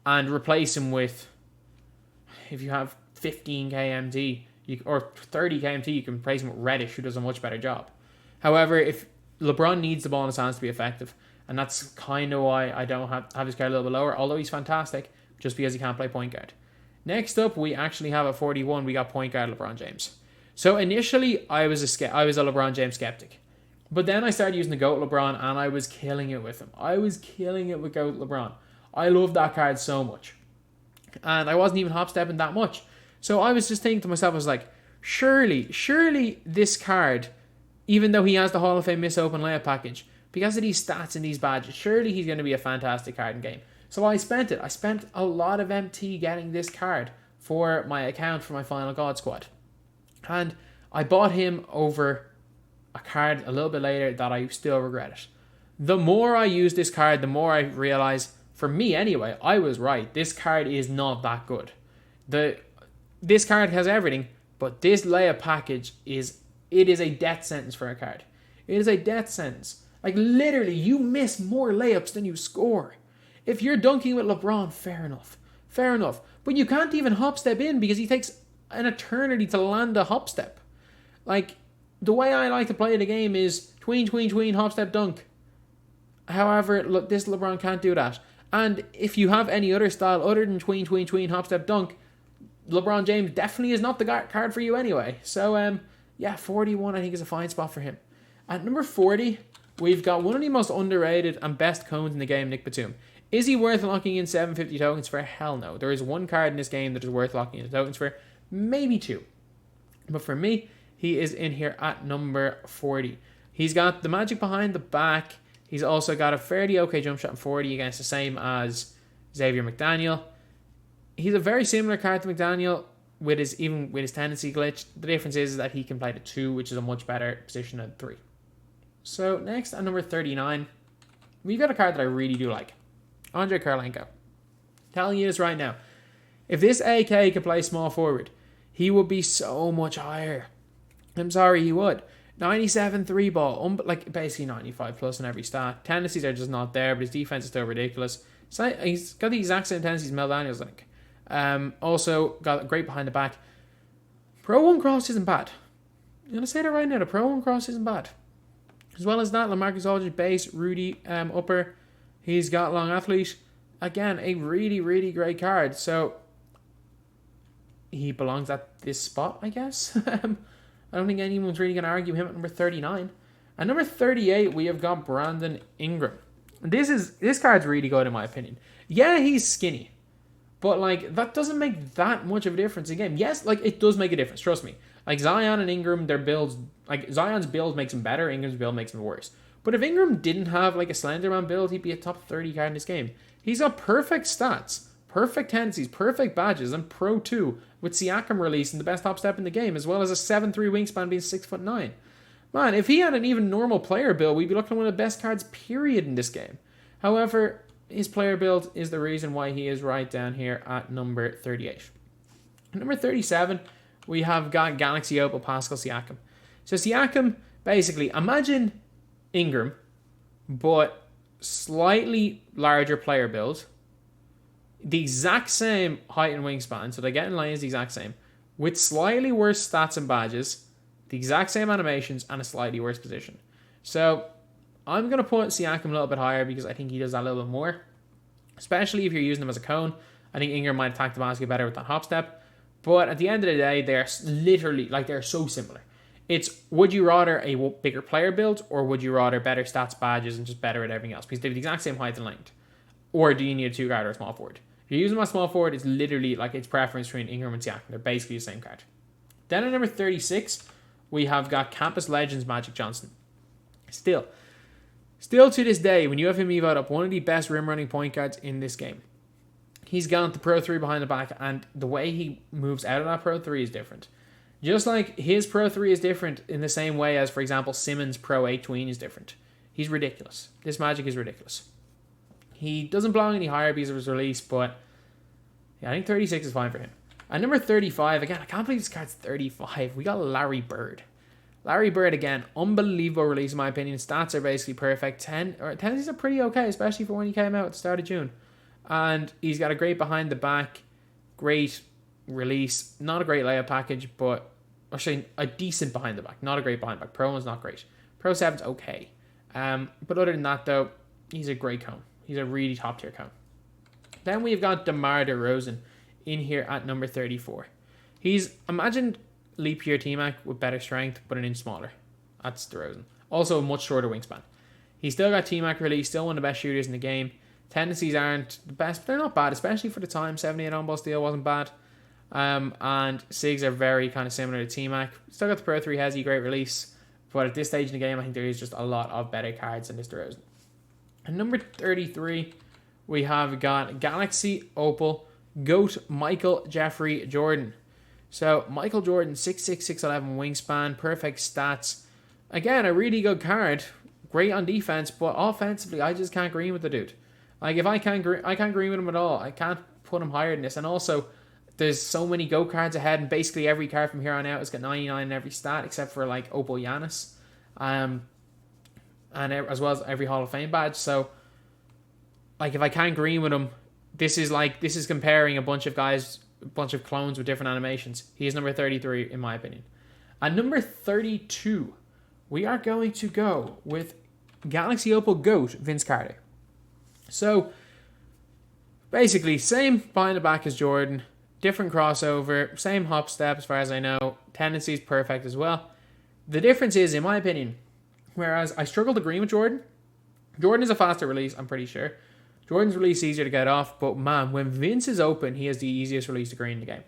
S1: and replace him with, if you have 15 KMT or 30 KMT, you can replace him with Reddish, who does a much better job. However, if LeBron needs the ball in his hands to be effective, and that's kind of why I don't have his card a little bit lower, although he's fantastic, just because he can't play point guard. Next up, we actually have at 41, we got point guard LeBron James. So initially, I was a LeBron James skeptic. But then I started using the GOAT LeBron, and I was killing it with him. I was killing it with GOAT LeBron. I love that card so much. And I wasn't even hop stepping that much. So I was just thinking to myself, I was like, surely this card, even though he has the Hall of Fame miss open layup package, because of these stats and these badges, surely he's going to be a fantastic card in game. So I spent it. I spent a lot of MT getting this card for my account for my Final God squad. And I bought him over a card a little bit later that I still regret it. The more I use this card, the more I realize, for me anyway, I was right. This card is not that good. This card has everything, but this layup package is a death sentence for a card. It is a death sentence. Like, literally, you miss more layups than you score. If you're dunking with LeBron, fair enough. But you can't even hop step in because he takes an eternity to land a hop step. Like, the way I like to play the game is tween, hop step, dunk. However, look, this LeBron can't do that. And if you have any other style other than tween, hop step, dunk, LeBron James definitely is not the card for you anyway. So, 41 I think is a fine spot for him. At number 40, we've got one of the most underrated and best cones in the game, Nick Batum. Is he worth locking in 750 tokens for? Hell no. There is one card in this game that is worth locking in tokens for. Maybe two. But for me, he is in here at number 40. He's got the magic behind the back. He's also got a fairly okay jump shot in 40 against the same as Xavier McDaniel. He's a very similar card to McDaniel with his tendency glitch. The difference is that he can play the 2, which is a much better position than 3. So next at number 39, we've got a card that I really do like. Andre Kirilenko. Telling you this right now. If this AK could play small forward, he would be so much higher. I'm sorry, he would. 97 3 ball, basically 95 plus in every stat. Tendencies are just not there, but his defense is still ridiculous. So he's got the exact same tendencies as Mel Daniels, I think. Also got great behind the back. Pro 1 cross isn't bad. I'm going to say that right now. The Pro 1 cross isn't bad. As well as that, Lamarcus Aldridge base, Rudy upper. He's got long athlete. Again, a really, really great card. So he belongs at this spot, I guess. I don't think anyone's really going to argue him at number 39. At number 38, we have got Brandon Ingram. This card's really good in my opinion. Yeah, he's skinny. But, that doesn't make that much of a difference in game. Yes, it does make a difference. Trust me. Zion and Ingram, their builds... Zion's build makes him better. Ingram's build makes him worse. But if Ingram didn't have, a Slenderman build, he'd be a top 30 card in this game. He's got perfect stats, perfect tendencies, perfect badges, and Pro 2 with Siakam releasing the best hop step in the game, as well as a 7'3 wingspan being 6'9". Man, if he had an even normal player build, we'd be looking at one of the best cards, period, in this game. However, his player build is the reason why he is right down here at number 38. At number 37, we have got Galaxy Opal Pascal Siakam. So Siakam, basically, imagine Ingram, but slightly larger player build, the exact same height and wingspan, so they get in line is the exact same, with slightly worse stats and badges, the exact same animations, and a slightly worse position. So I'm going to put Siakam a little bit higher because I think he does that a little bit more, especially if you're using him as a cone. I think Ingram might attack the basket better with that hop step, but at the end of the day, they're literally, they're so similar. It's, would you rather a bigger player build, or would you rather better stats, badges, and just better at everything else? Because they have the exact same height and length. Or do you need a 2-guard or a small forward? If you're using my small forward, it's literally its preference between Ingram and Siakam. They're basically the same card. Then at number 36, we have got Campus Legends Magic Johnson. Still to this day, when you have him evoed up, one of the best rim running point guards in this game. He's got the Pro 3 behind the back, and the way he moves out of that Pro 3 is different. Just like his Pro 3 is different in the same way as, for example, Simmons' Pro 8 tween is different. He's ridiculous. This Magic is ridiculous. He doesn't belong any higher because of his release, but yeah, I think 36 is fine for him. At number 35, again, I can't believe this card's 35. We got Larry Bird. Larry Bird, again, unbelievable release in my opinion. Stats are basically perfect. Tendencies are pretty okay, especially for when he came out at the start of June. And he's got a great behind the back, great release, not a great layup package, but actually a decent behind the back, not a great behind the back. Pro 1's not great. Pro 7's okay. But other than that, though, he's a great cone. He's a really top tier cone. Then we've got DeMar DeRozan in here at number 34. He's, imagine leap year T-Mac with better strength, but an inch smaller. That's DeRozan. Also a much shorter wingspan. He's still got T-Mac release, still one of the best shooters in the game. Tendencies aren't the best, but they're not bad, especially for the time. 78 on-ball steal wasn't bad. And SIGs are very kind of similar to T-Mac. Still got the Pro 3 Hezzy, great release. But at this stage in the game, I think there is just a lot of better cards than this DeRozan. And number 33, we have got Galaxy Opal GOAT Michael Jeffrey Jordan. So Michael Jordan, 6'6", 6'11", wingspan, perfect stats. Again, a really good card. Great on defense, but offensively, I just can't agree with the dude. Like, if I can't agree with him at all. I can't put him higher than this. And also, there's so many GOAT cards ahead, and basically every card from here on out has got 99 in every stat, except for, like, Opal Giannis. And as well as every Hall of Fame badge. So, like, if I can't agree with him, this is comparing a bunch of guys, a bunch of clones with different animations. He is number 33, in my opinion. At number 32, we are going to go with Galaxy Opal GOAT Vince Carter. So, basically, same behind the back as Jordan, different crossover, same hop step as far as I know, tendencies perfect as well. The difference is, in my opinion, whereas I struggle to agree with Jordan is a faster release, I'm pretty sure. Jordan's release is easier to get off, but man, when Vince is open, he has the easiest release to green in the game.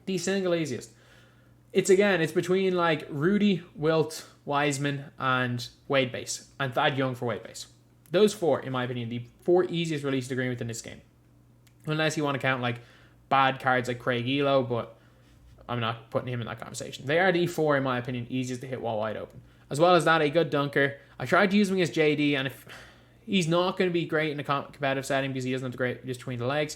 S1: The single easiest. It's between like Rudy, Wilt, Wiseman, and Wade base, and Thad Young for Wade base. Those four, in my opinion, the four easiest releases to green with in this game. Unless you want to count like bad cards like Craig Elo, but I'm not putting him in that conversation. They are the four, in my opinion, easiest to hit while wide open. As well as that, a good dunker. I tried using him as JD, and if he's not going to be great in a competitive setting because he doesn't have the great just between the legs.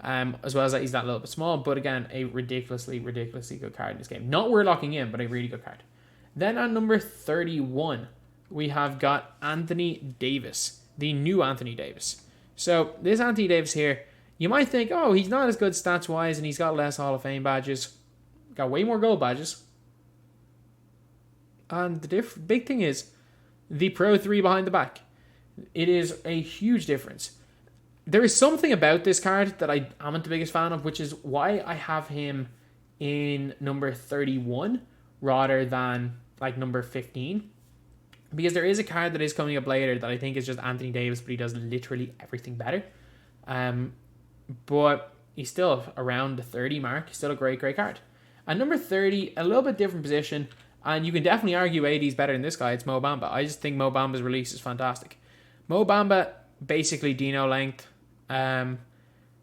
S1: As well as that, he's that little bit small. But again, a ridiculously good card in this game. Not worth locking in, but a really good card. Then on number 31, we have got Anthony Davis, the new Anthony Davis. So this Anthony Davis here, you might think, oh, he's not as good stats-wise, and he's got less Hall of Fame badges. Got way more gold badges. And the big thing is the Pro 3 behind the back. It is a huge difference. There is something about this card that I am the biggest fan of, which is why I have him in number 31 rather than like number 15. Because there is a card that is coming up later that I think is just Anthony Davis, but he does literally everything better. But he's still around the 30 mark. He's still a great card. At number 30, a little bit different position, and you can definitely argue AD is better than this guy. It's Mo Bamba. I just think Mo Bamba's release is fantastic. Mo Bamba, basically Dino length.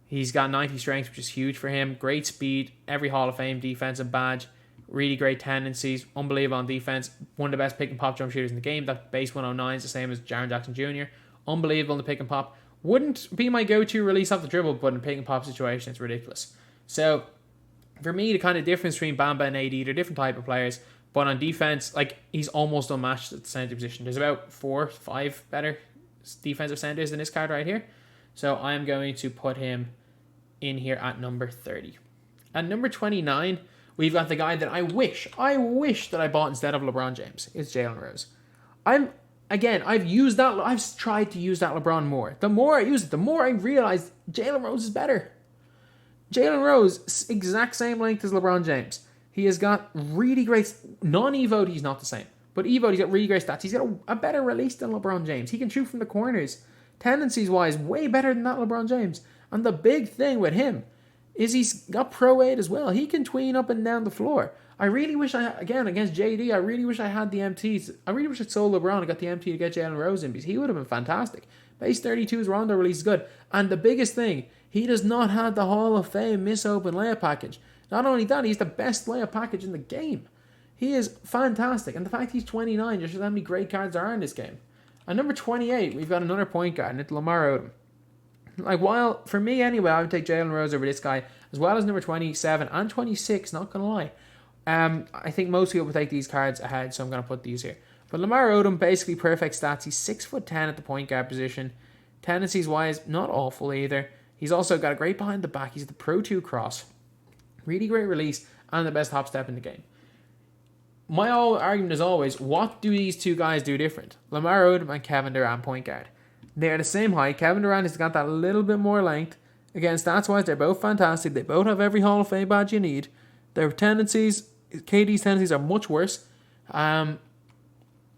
S1: He's got 90 strength, which is huge for him. Great speed, every Hall of Fame defensive badge. Really great tendencies, unbelievable on defense. One of the best pick and pop jump shooters in the game. That base 109 is the same as Jaren Jackson Jr. Unbelievable in the pick and pop. Wouldn't be my go-to release off the dribble, but in a pick and pop situation, it's ridiculous. So, for me, the kind of difference between Bamba and AD, they're different type of players. But on defense, like, he's almost unmatched at the center position. There's about 4 or 5 better defensive centers than this card right here. So I'm going to put him in here at number 30. At number 29, we've got the guy that I wish that I bought instead of LeBron James. It's Jalen Rose. I've tried to use that LeBron more. The more I use it, the more I realize Jalen Rose is better. Jalen Rose, exact same length as LeBron James. He has got really great, non-evoed, he's not the same. But evoed, he's got really great stats. He's got a better release than LeBron James. He can shoot from the corners. Tendencies-wise, way better than that LeBron James. And the big thing with him is he's got Pro 8 as well. He can tween up and down the floor. I really wish against JD, I really wish I had the MTs. I really wish I sold LeBron and got the MT to get Jalen Rose in because he would have been fantastic. Base 32's Rondo release is good. And the biggest thing, he does not have the Hall of Fame miss open layup package. Not only that, he's the best layup package in the game. He is fantastic. And the fact he's 29 just shows how many great cards there are in this game. At number 28, we've got another point guard, and it's Lamar Odom. Like, while, for me anyway, I would take Jalen Rose over this guy, as well as number 27 and 26, not going to lie. I think most people would take these cards ahead, so I'm going to put these here. But Lamar Odom, basically perfect stats. He's 6'10" at the point guard position. Tendencies-wise, not awful either. He's also got a great behind the back. He's the Pro 2 cross. Really great release, and the best hop step in the game. My argument is always, what do these two guys do different? Lamar Odom and Kevin Durant, point guard. They're the same height. Kevin Durant has got that little bit more length. Again, stats-wise, they're both fantastic. They both have every Hall of Fame badge you need. Their tendencies, KD's tendencies are much worse. I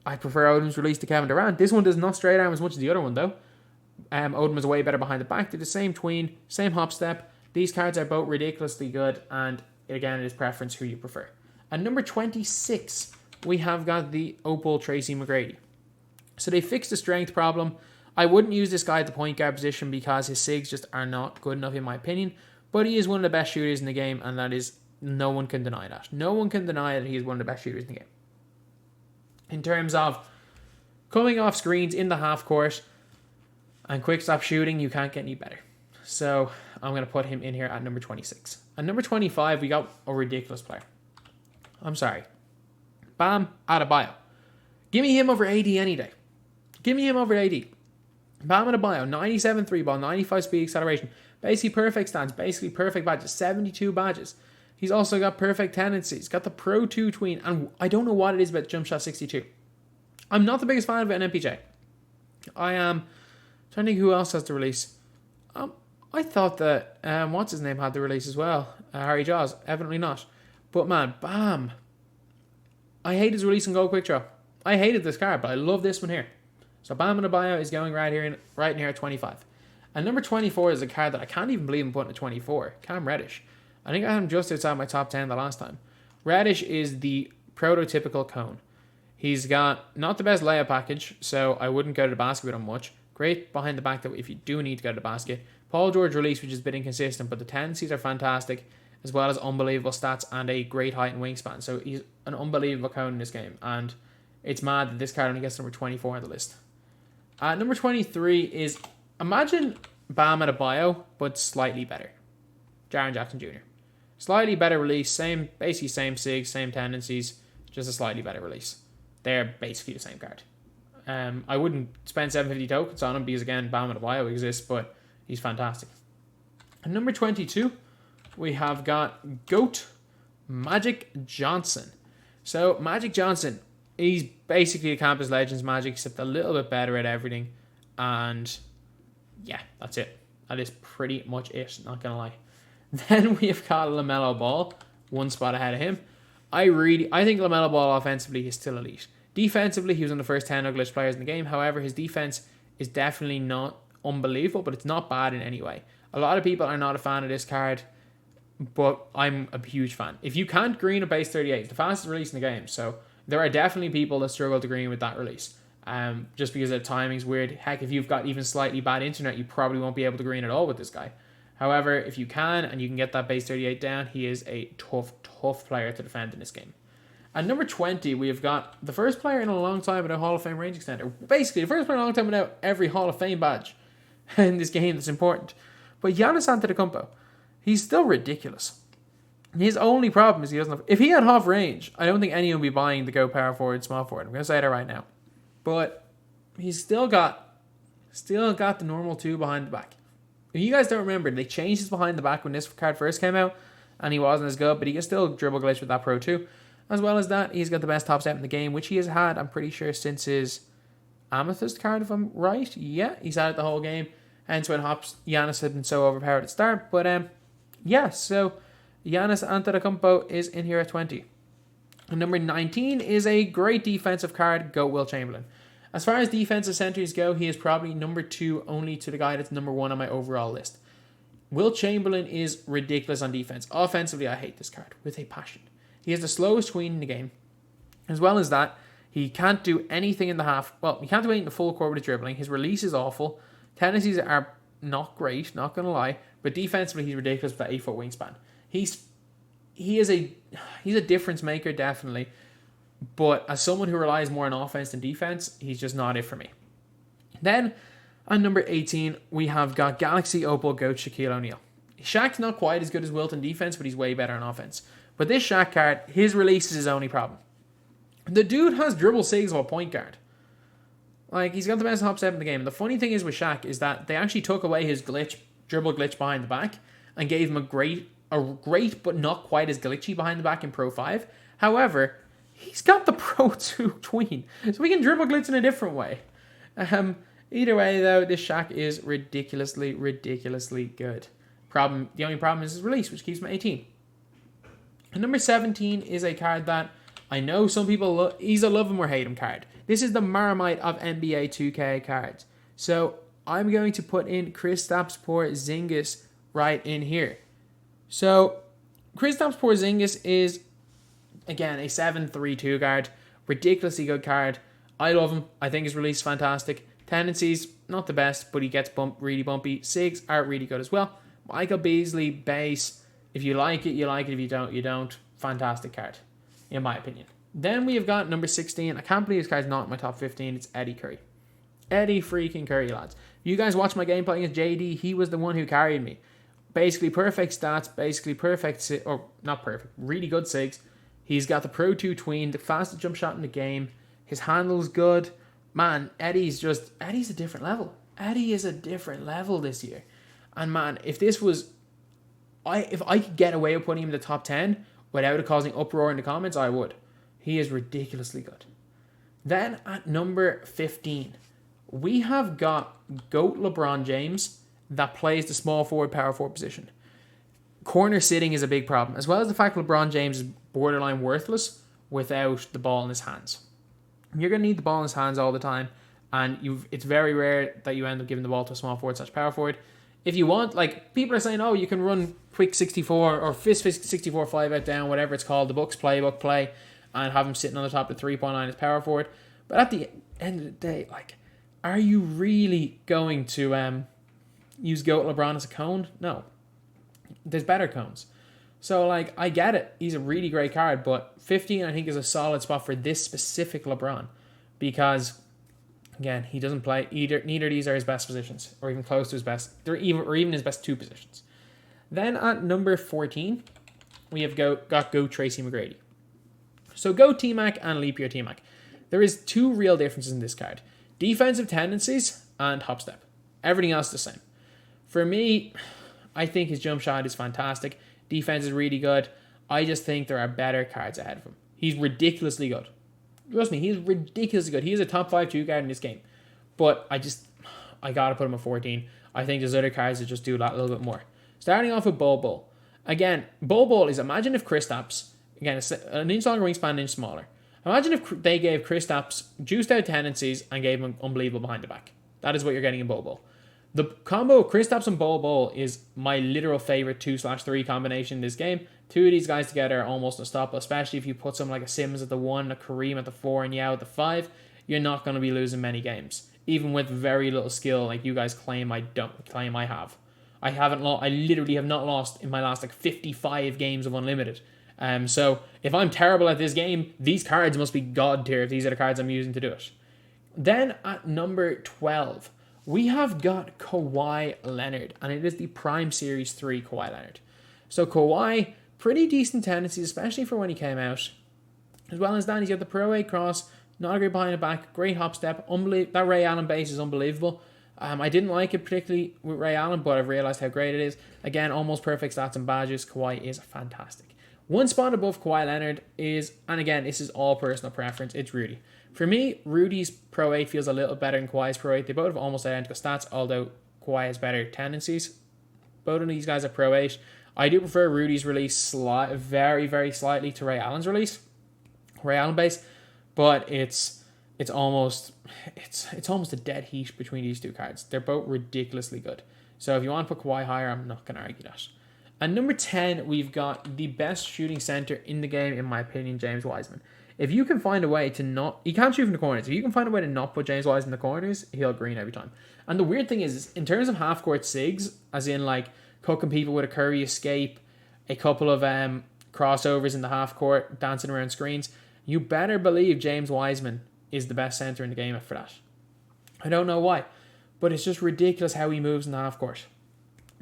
S1: prefer Odom's release to Kevin Durant. This one does not straight arm as much as the other one, though. Odom is way better behind the back. They're the same tween, same hop step. These cards are both ridiculously good, and again, it is preference who you prefer. At number 26, we have got the Opal Tracy McGrady. So they fixed the strength problem. I wouldn't use this guy at the point guard position because his SIGs just are not good enough in my opinion, but he is one of the best shooters in the game, and that is, no one can deny that. No one can deny that he is one of the best shooters in the game. In terms of coming off screens in the half court and quick stop shooting, you can't get any better. So I'm going to put him in here at number 26. At number 25, we got a ridiculous player. I'm sorry. Bam Adebayo. Give me him over AD any day. Give me him over AD. Bam Adebayo, 97 3 ball, 95 speed acceleration. Basically perfect stats, basically perfect badges, 72 badges. He's also got perfect tendencies, got the Pro 2 tween, and I don't know what it is about jump shot 62. I'm not the biggest fan of it in MPJ. I am trying to think who else has the release. I thought that, what's his name had the release as well? Harry Jaws, evidently not. But man, bam. I hate his release and go quick draw. I hated this card, but I love this one here. So Bam Adebayo is going right in here at 25. And number 24 is a card that I can't even believe I'm putting at 24. Cam Reddish. I think I had him just outside my top 10 the last time. Reddish is the prototypical cone. He's got not the best layup package, so I wouldn't go to the basket with him much. Great behind the back, though, if you do need to go to the basket. Paul George release, which is a bit inconsistent, but the tendencies are fantastic, as well as unbelievable stats and a great height and wingspan. So he's an unbelievable cone in this game, and it's mad that this card only gets number 24 on the list. Number 23 is, imagine Bam Adebayo, but slightly better. Jaren Jackson Jr. Slightly better release, basically same SIG, same tendencies, just a slightly better release. They're basically the same card. I wouldn't spend 750 tokens on him because, again, Bam Adebayo exists, but he's fantastic. At number 22, we have got GOAT Magic Johnson. So Magic Johnson, he's basically a Campus Legends Magic, except a little bit better at everything. And yeah, that's it. That is pretty much it, not going to lie. Then we've got LaMelo Ball, one spot ahead of him. I think LaMelo Ball offensively is still elite. Defensively, he was one of the first 10 glitch players in the game. However, his defense is definitely not unbelievable, but it's not bad in any way. A lot of people are not a fan of this card, but I'm a huge fan. If you can't green a base 38, it's the fastest release in the game. So there are definitely people that struggle to green with that release. Just because the timing's weird. Heck, if you've got even slightly bad internet, you probably won't be able to green at all with this guy. However, if you can, and you can get that base 38 down, he is a tough player to defend in this game. At number 20, we have got the first player in a long time without a Hall of Fame range extender. Basically, the first player in a long time without every Hall of Fame badge in this game that's important. But Giannis Antetokounmpo, he's still ridiculous. His only problem is he doesn't have... If he had half range, I don't think anyone would be buying the Go Power Forward, Small Forward. I'm going to say that right now. But he's still got the normal 2 behind the back. If you guys don't remember, they changed his behind the back when this card first came out, and he wasn't as good, but he can still dribble glitch with that Pro 2. As well as that, he's got the best top step in the game, which he has had, I'm pretty sure, since his Amethyst card, if I'm right. Yeah, he's had it the whole game. Hence when Giannis had been so overpowered at the start. But yeah, so Giannis Antetokounmpo is in here at 20. And number 19 is a great defensive card, Goat Will Chamberlain. As far as defensive centers go, he is probably number 2 only to the guy that's number 1 on my overall list. Will Chamberlain is ridiculous on defense. Offensively, I hate this card with a passion. He has the slowest tween in the game. As well as that, he can't do anything in the half. Well, he can't do anything in the full court with dribbling. His release is awful. Tendencies are not great, not going to lie. But defensively, he's ridiculous with that 8-foot wingspan. He's a difference maker, definitely. But as someone who relies more on offense than defense, he's just not it for me. Then, at number 18, we have got Galaxy Opal GOAT Shaquille O'Neal. Shaq's not quite as good as Wilt in defense, but he's way better on offense. But this Shaq card, his release is his only problem. The dude has dribble sigs of a point guard. Like, he's got the best hop step in the game. And the funny thing is with Shaq is that they actually took away his dribble glitch behind the back and gave him a great but not quite as glitchy behind the back in Pro 5. However, he's got the Pro 2 tween, so we can dribble glitch in a different way. Either way, though, this Shaq is ridiculously good. The only problem is his release, which keeps him at 18. And number 17 is a card that I know some people he's a love him or hate him card. This is the Marmite of NBA 2K cards. So I'm going to put in Kristaps Porzingis right in here. So, Kristaps Porzingis is, again, a 7-3-2 guard. Ridiculously good card. I love him. I think his release is fantastic. Tendencies, not the best, but he gets really bumpy. Sigs are really good as well. Michael Beasley, base. If you like it, you like it. If you don't, you don't. Fantastic card, in my opinion. Then we have got number 16. I can't believe this guy's not in my top 15. It's Eddie Curry. Eddie freaking Curry, lads. If you guys watch my gameplay against JD, he was the one who carried me. Basically perfect stats, basically perfect, or not perfect, really good sigs. He's got the Pro 2 tween, the fastest jump shot in the game. His handle's good. Man, Eddie's a different level. Eddie is a different level this year. And man, if I could get away with putting him in the top 10 without it causing uproar in the comments, I would. He is ridiculously good. Then at number 15, we have got GOAT LeBron James that plays the small forward, power forward position. Corner sitting is a big problem, as well as the fact that LeBron James is borderline worthless without the ball in his hands. You're going to need the ball in his hands all the time, and it's very rare that you end up giving the ball to a small forward / power forward. If you want, like, people are saying, oh, you can run quick 64 or fist 64 5 out down, whatever it's called, the Bucks playbook play, and have him sitting on the top of 3.9 as power forward. But at the end of the day, like, are you really going to use GOAT LeBron as a cone? No. There's better cones. So, like, I get it. He's a really great card, but 15, I think, is a solid spot for this specific LeBron. Because, again, he doesn't play either. Neither of these are his best positions, or even close to his best. They're even his best two positions. Then at number 14, we have got Tracy McGrady. So go T-Mac and leap year T-Mac. There is two real differences in this card. Defensive tendencies and hop step. Everything else is the same. For me, I think his jump shot is fantastic. Defense is really good. I just think there are better cards ahead of him. He's ridiculously good. Trust me, he's ridiculously good. He is a top 5 2 guard in this game. But I got to put him at 14. I think there's other cards that just do that a little bit more. Starting off with Bol. Again, Bol is, imagine if Kristaps, again, an inch longer wingspan, an inch smaller. Imagine if they gave Kristaps juiced out tendencies and gave him unbelievable behind the back. That is what you're getting in Bol. The combo of Kristaps and Bol is my literal favorite 2/3 combination in this game. Two of these guys together are almost unstoppable, especially if you put someone like a Simmons at the 1, a Kareem at the 4, and Yao at the 5. You're not going to be losing many games, even with very little skill like you guys claim I have. I literally have not lost in my last 55 games of Unlimited. So if I'm terrible at this game, these cards must be god tier if these are the cards I'm using to do it. Then at number 12, we have got Kawhi Leonard, and it is the Prime Series 3 Kawhi Leonard. So Kawhi, pretty decent tendencies, especially for when he came out. As well as that, he's got the Pro 8 cross, not a great behind the back, great hop step. That Ray Allen base is unbelievable. I didn't like it particularly with Ray Allen, but I've realized how great it is. Again, almost perfect stats and badges. Kawhi is fantastic. One spot above Kawhi Leonard is, and again, this is all personal preference, it's Rudy. For me, Rudy's Pro 8 feels a little better than Kawhi's Pro 8. They both have almost identical stats, although Kawhi has better tendencies. Both of these guys are Pro 8. I do prefer Rudy's release very, very slightly to Ray Allen's release. Ray Allen base. But it's almost a dead heat between these two cards. They're both ridiculously good. So if you want to put Kawhi higher, I'm not going to argue that. And number 10, we've got the best shooting center in the game, in my opinion, James Wiseman. If you can find a way to not... He can't shoot from the corners. If you can find a way to not put James Wiseman in the corners, he'll green every time. And the weird thing is, in terms of half-court sigs, as in, like, cooking people with a Curry escape, a couple of crossovers in the half-court, dancing around screens, you better believe James Wiseman is the best center in the game for that. I don't know why, but it's just ridiculous how he moves in the half-court.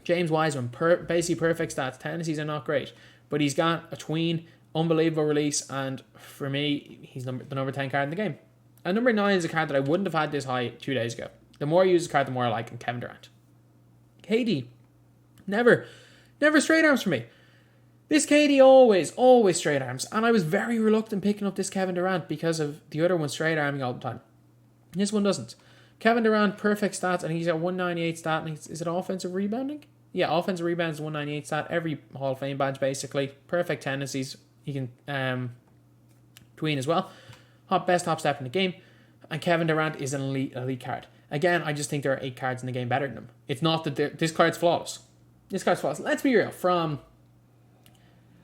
S1: James Wiseman, basically perfect stats. Tendencies are not great, but he's got a tween, unbelievable release, and for me, he's the number 10 card in the game. And number 9 is a card that I wouldn't have had this high 2 days ago. The more I use this card, the more I like him, Kevin Durant. KD, never straight arms for me. This KD always straight arms, and I was very reluctant picking up this Kevin Durant because of the other one straight arming all the time. This one doesn't. Kevin Durant, perfect stats, and he's got 198 stat, and is it offensive rebounding? Yeah, offensive rebounds, 198 stat, every Hall of Fame badge basically. Perfect tendencies. He can tween as well. Best hop step in the game. And Kevin Durant is an elite card. Again, I just think there are 8 cards in the game better than him. It's not that this card's flawless. This card's flawless. Let's be real. From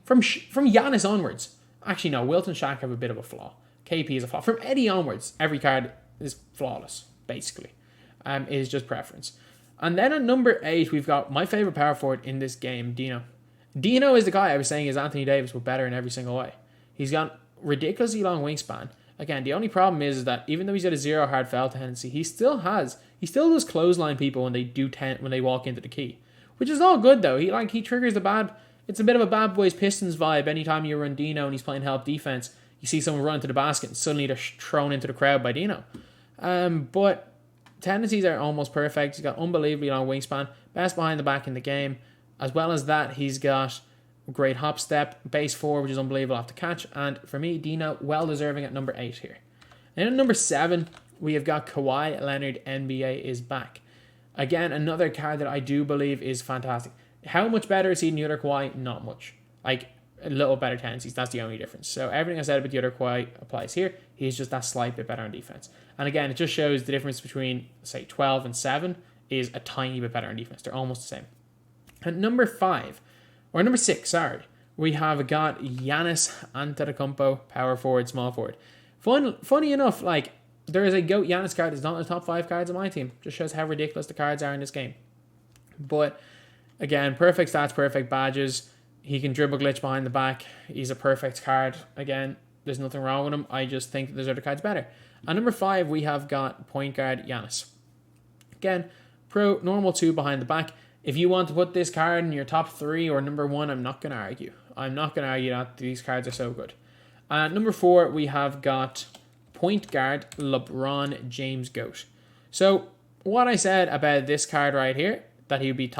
S1: Giannis onwards, actually no, Wilt and Shaq have a bit of a flaw. KP is a flaw. From Eddie onwards, every card is flawless, basically. It is just preference. And then at number 8, we've got my favorite power forward in this game, Dino. Dino is the guy I was saying is Anthony Davis, but better in every single way. He's got ridiculously long wingspan. Again, the only problem is that even though he's got a 0 hard foul tendency, he still does clothesline people when they walk into the key, which is all good though. He triggers it's a bit of a Bad Boys Pistons vibe. Anytime you run Dino and he's playing help defense, you see someone run to the basket and suddenly they're thrown into the crowd by Dino. But tendencies are almost perfect. He's got unbelievably long wingspan, best behind the back in the game. As well as that, he's got great hop step, base 4, which is unbelievable off the catch. And for me, Dino, well deserving at number 8 here. And at number 7, we have got Kawhi Leonard, NBA is back. Again, another card that I do believe is fantastic. How much better is he than the other Kawhi? Not much. Like, a little better tendencies. That's the only difference. So everything I said about the other Kawhi applies here. He's just that slight bit better on defense. And again, it just shows the difference between, say, 12 and 7 is a tiny bit better on defense. They're almost the same. At number 6, we have got Giannis Antetokounmpo, power forward, small forward. Funny enough, like, there is a GOAT Giannis card. It's not in the top 5 cards of my team. Just shows how ridiculous the cards are in this game. But, again, perfect stats, perfect badges. He can dribble glitch behind the back. He's a perfect card. Again, there's nothing wrong with him. I just think that there's other cards better. At number 5, we have got point guard Giannis. Again, normal 2 behind the back. If you want to put this card in your top 3 or number 1, I'm not going to argue. I'm not going to argue that these cards are so good. Number 4, we have got point guard LeBron James GOAT. So what I said about this card right here, that he would be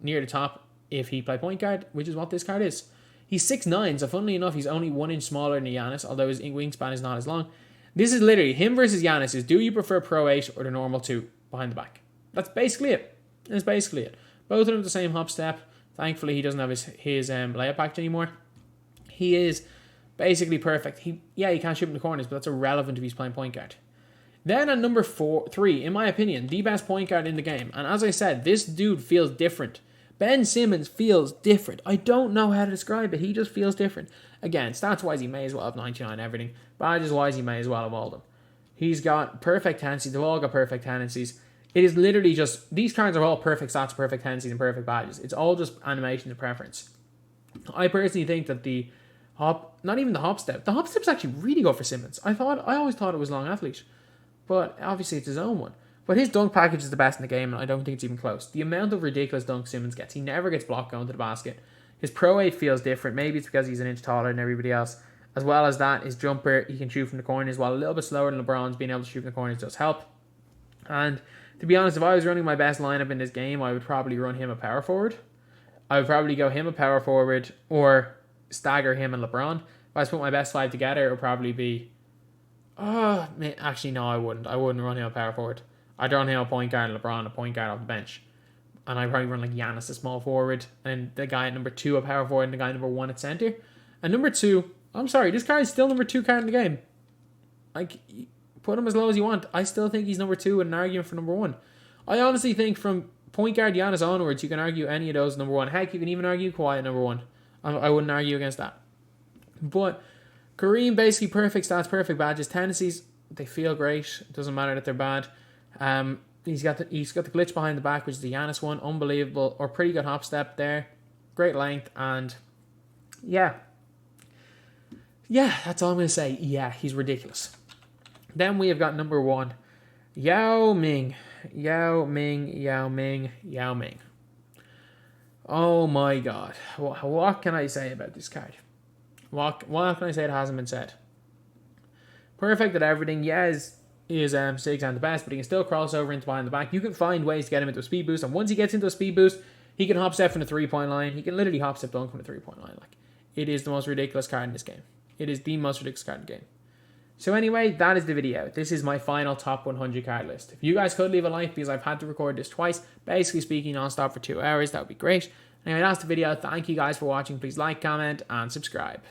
S1: near the top if he played point guard, which is what this card is. He's 6'9", so funnily enough, he's only 1 inch smaller than Giannis, although his wingspan is not as long. This is literally him versus Giannis. Is do you prefer Pro 8 or the normal 2 behind the back? That's basically it. That's basically it. Both of them have the same hop step. Thankfully, he doesn't have his layup package anymore. He is basically perfect. He can't shoot in the corners, but that's irrelevant if he's playing point guard. Then at number 3, in my opinion, the best point guard in the game. And as I said, this dude feels different. Ben Simmons feels different. I don't know how to describe it. He just feels different. Again, stats-wise, he may as well have 99 everything. Badges-wise, he may as well have all of them. He's got perfect tendencies. They've all got perfect tendencies. It is literally just, these cards are all perfect stats, perfect tendencies, and perfect badges. It's all just animation and preference. I personally think that not even the hop step's actually really good for Simmons. I always thought it was long athlete, but obviously it's his own one. But his dunk package is the best in the game, and I don't think it's even close. The amount of ridiculous dunks Simmons gets, he never gets blocked going to the basket. His Pro 8 feels different. Maybe it's because he's an inch taller than everybody else. As well as that, his jumper, he can shoot from the corners, while a little bit slower than LeBron's, being able to shoot from the corners does help. And to be honest, if I was running my best lineup in this game, I would probably run him a power forward. I would probably go him a power forward or stagger him and LeBron. If I was to put my best 5 together, it would probably be... actually, no, I wouldn't. I wouldn't run him a power forward. I'd run him a point guard and LeBron a point guard off the bench. And I'd probably run like Giannis a small forward, and the guy at number 2 a power forward, and the guy at number 1 at center. And number 2, I'm sorry, this card is still number 2 card in the game. Like, put him as low as you want. I still think he's number 2 and an argument for number 1. I honestly think from point guard Giannis onwards, you can argue any of those number 1. Heck, you can even argue Kawhi at number 1. I wouldn't argue against that. But Kareem, basically perfect stats, perfect badges. Tendencies, they feel great. It doesn't matter that they're bad. He's got the glitch behind the back, which is the Giannis one. Unbelievable, or pretty good hop step there. Great length, and yeah, that's all I'm going to say. Yeah, he's ridiculous. Then we have got number 1, Yao Ming. Oh my God. What can I say about this card? What can I say that hasn't been said? Perfect at everything. Yes, is Sigs and the best, but he can still cross over into behind the back. You can find ways to get him into a speed boost, and once he gets into a speed boost, he can hop step from the 3-point line. He can literally hop step dunk from the 3-point line. Like, it is the most ridiculous card in this game. It is the most ridiculous card in the game. So anyway, that is the video. This is my final top 100 card list. If you guys could leave a like, because I've had to record this twice, basically speaking non-stop for 2 hours, that would be great. Anyway, that's the video. Thank you guys for watching. Please like, comment, and subscribe.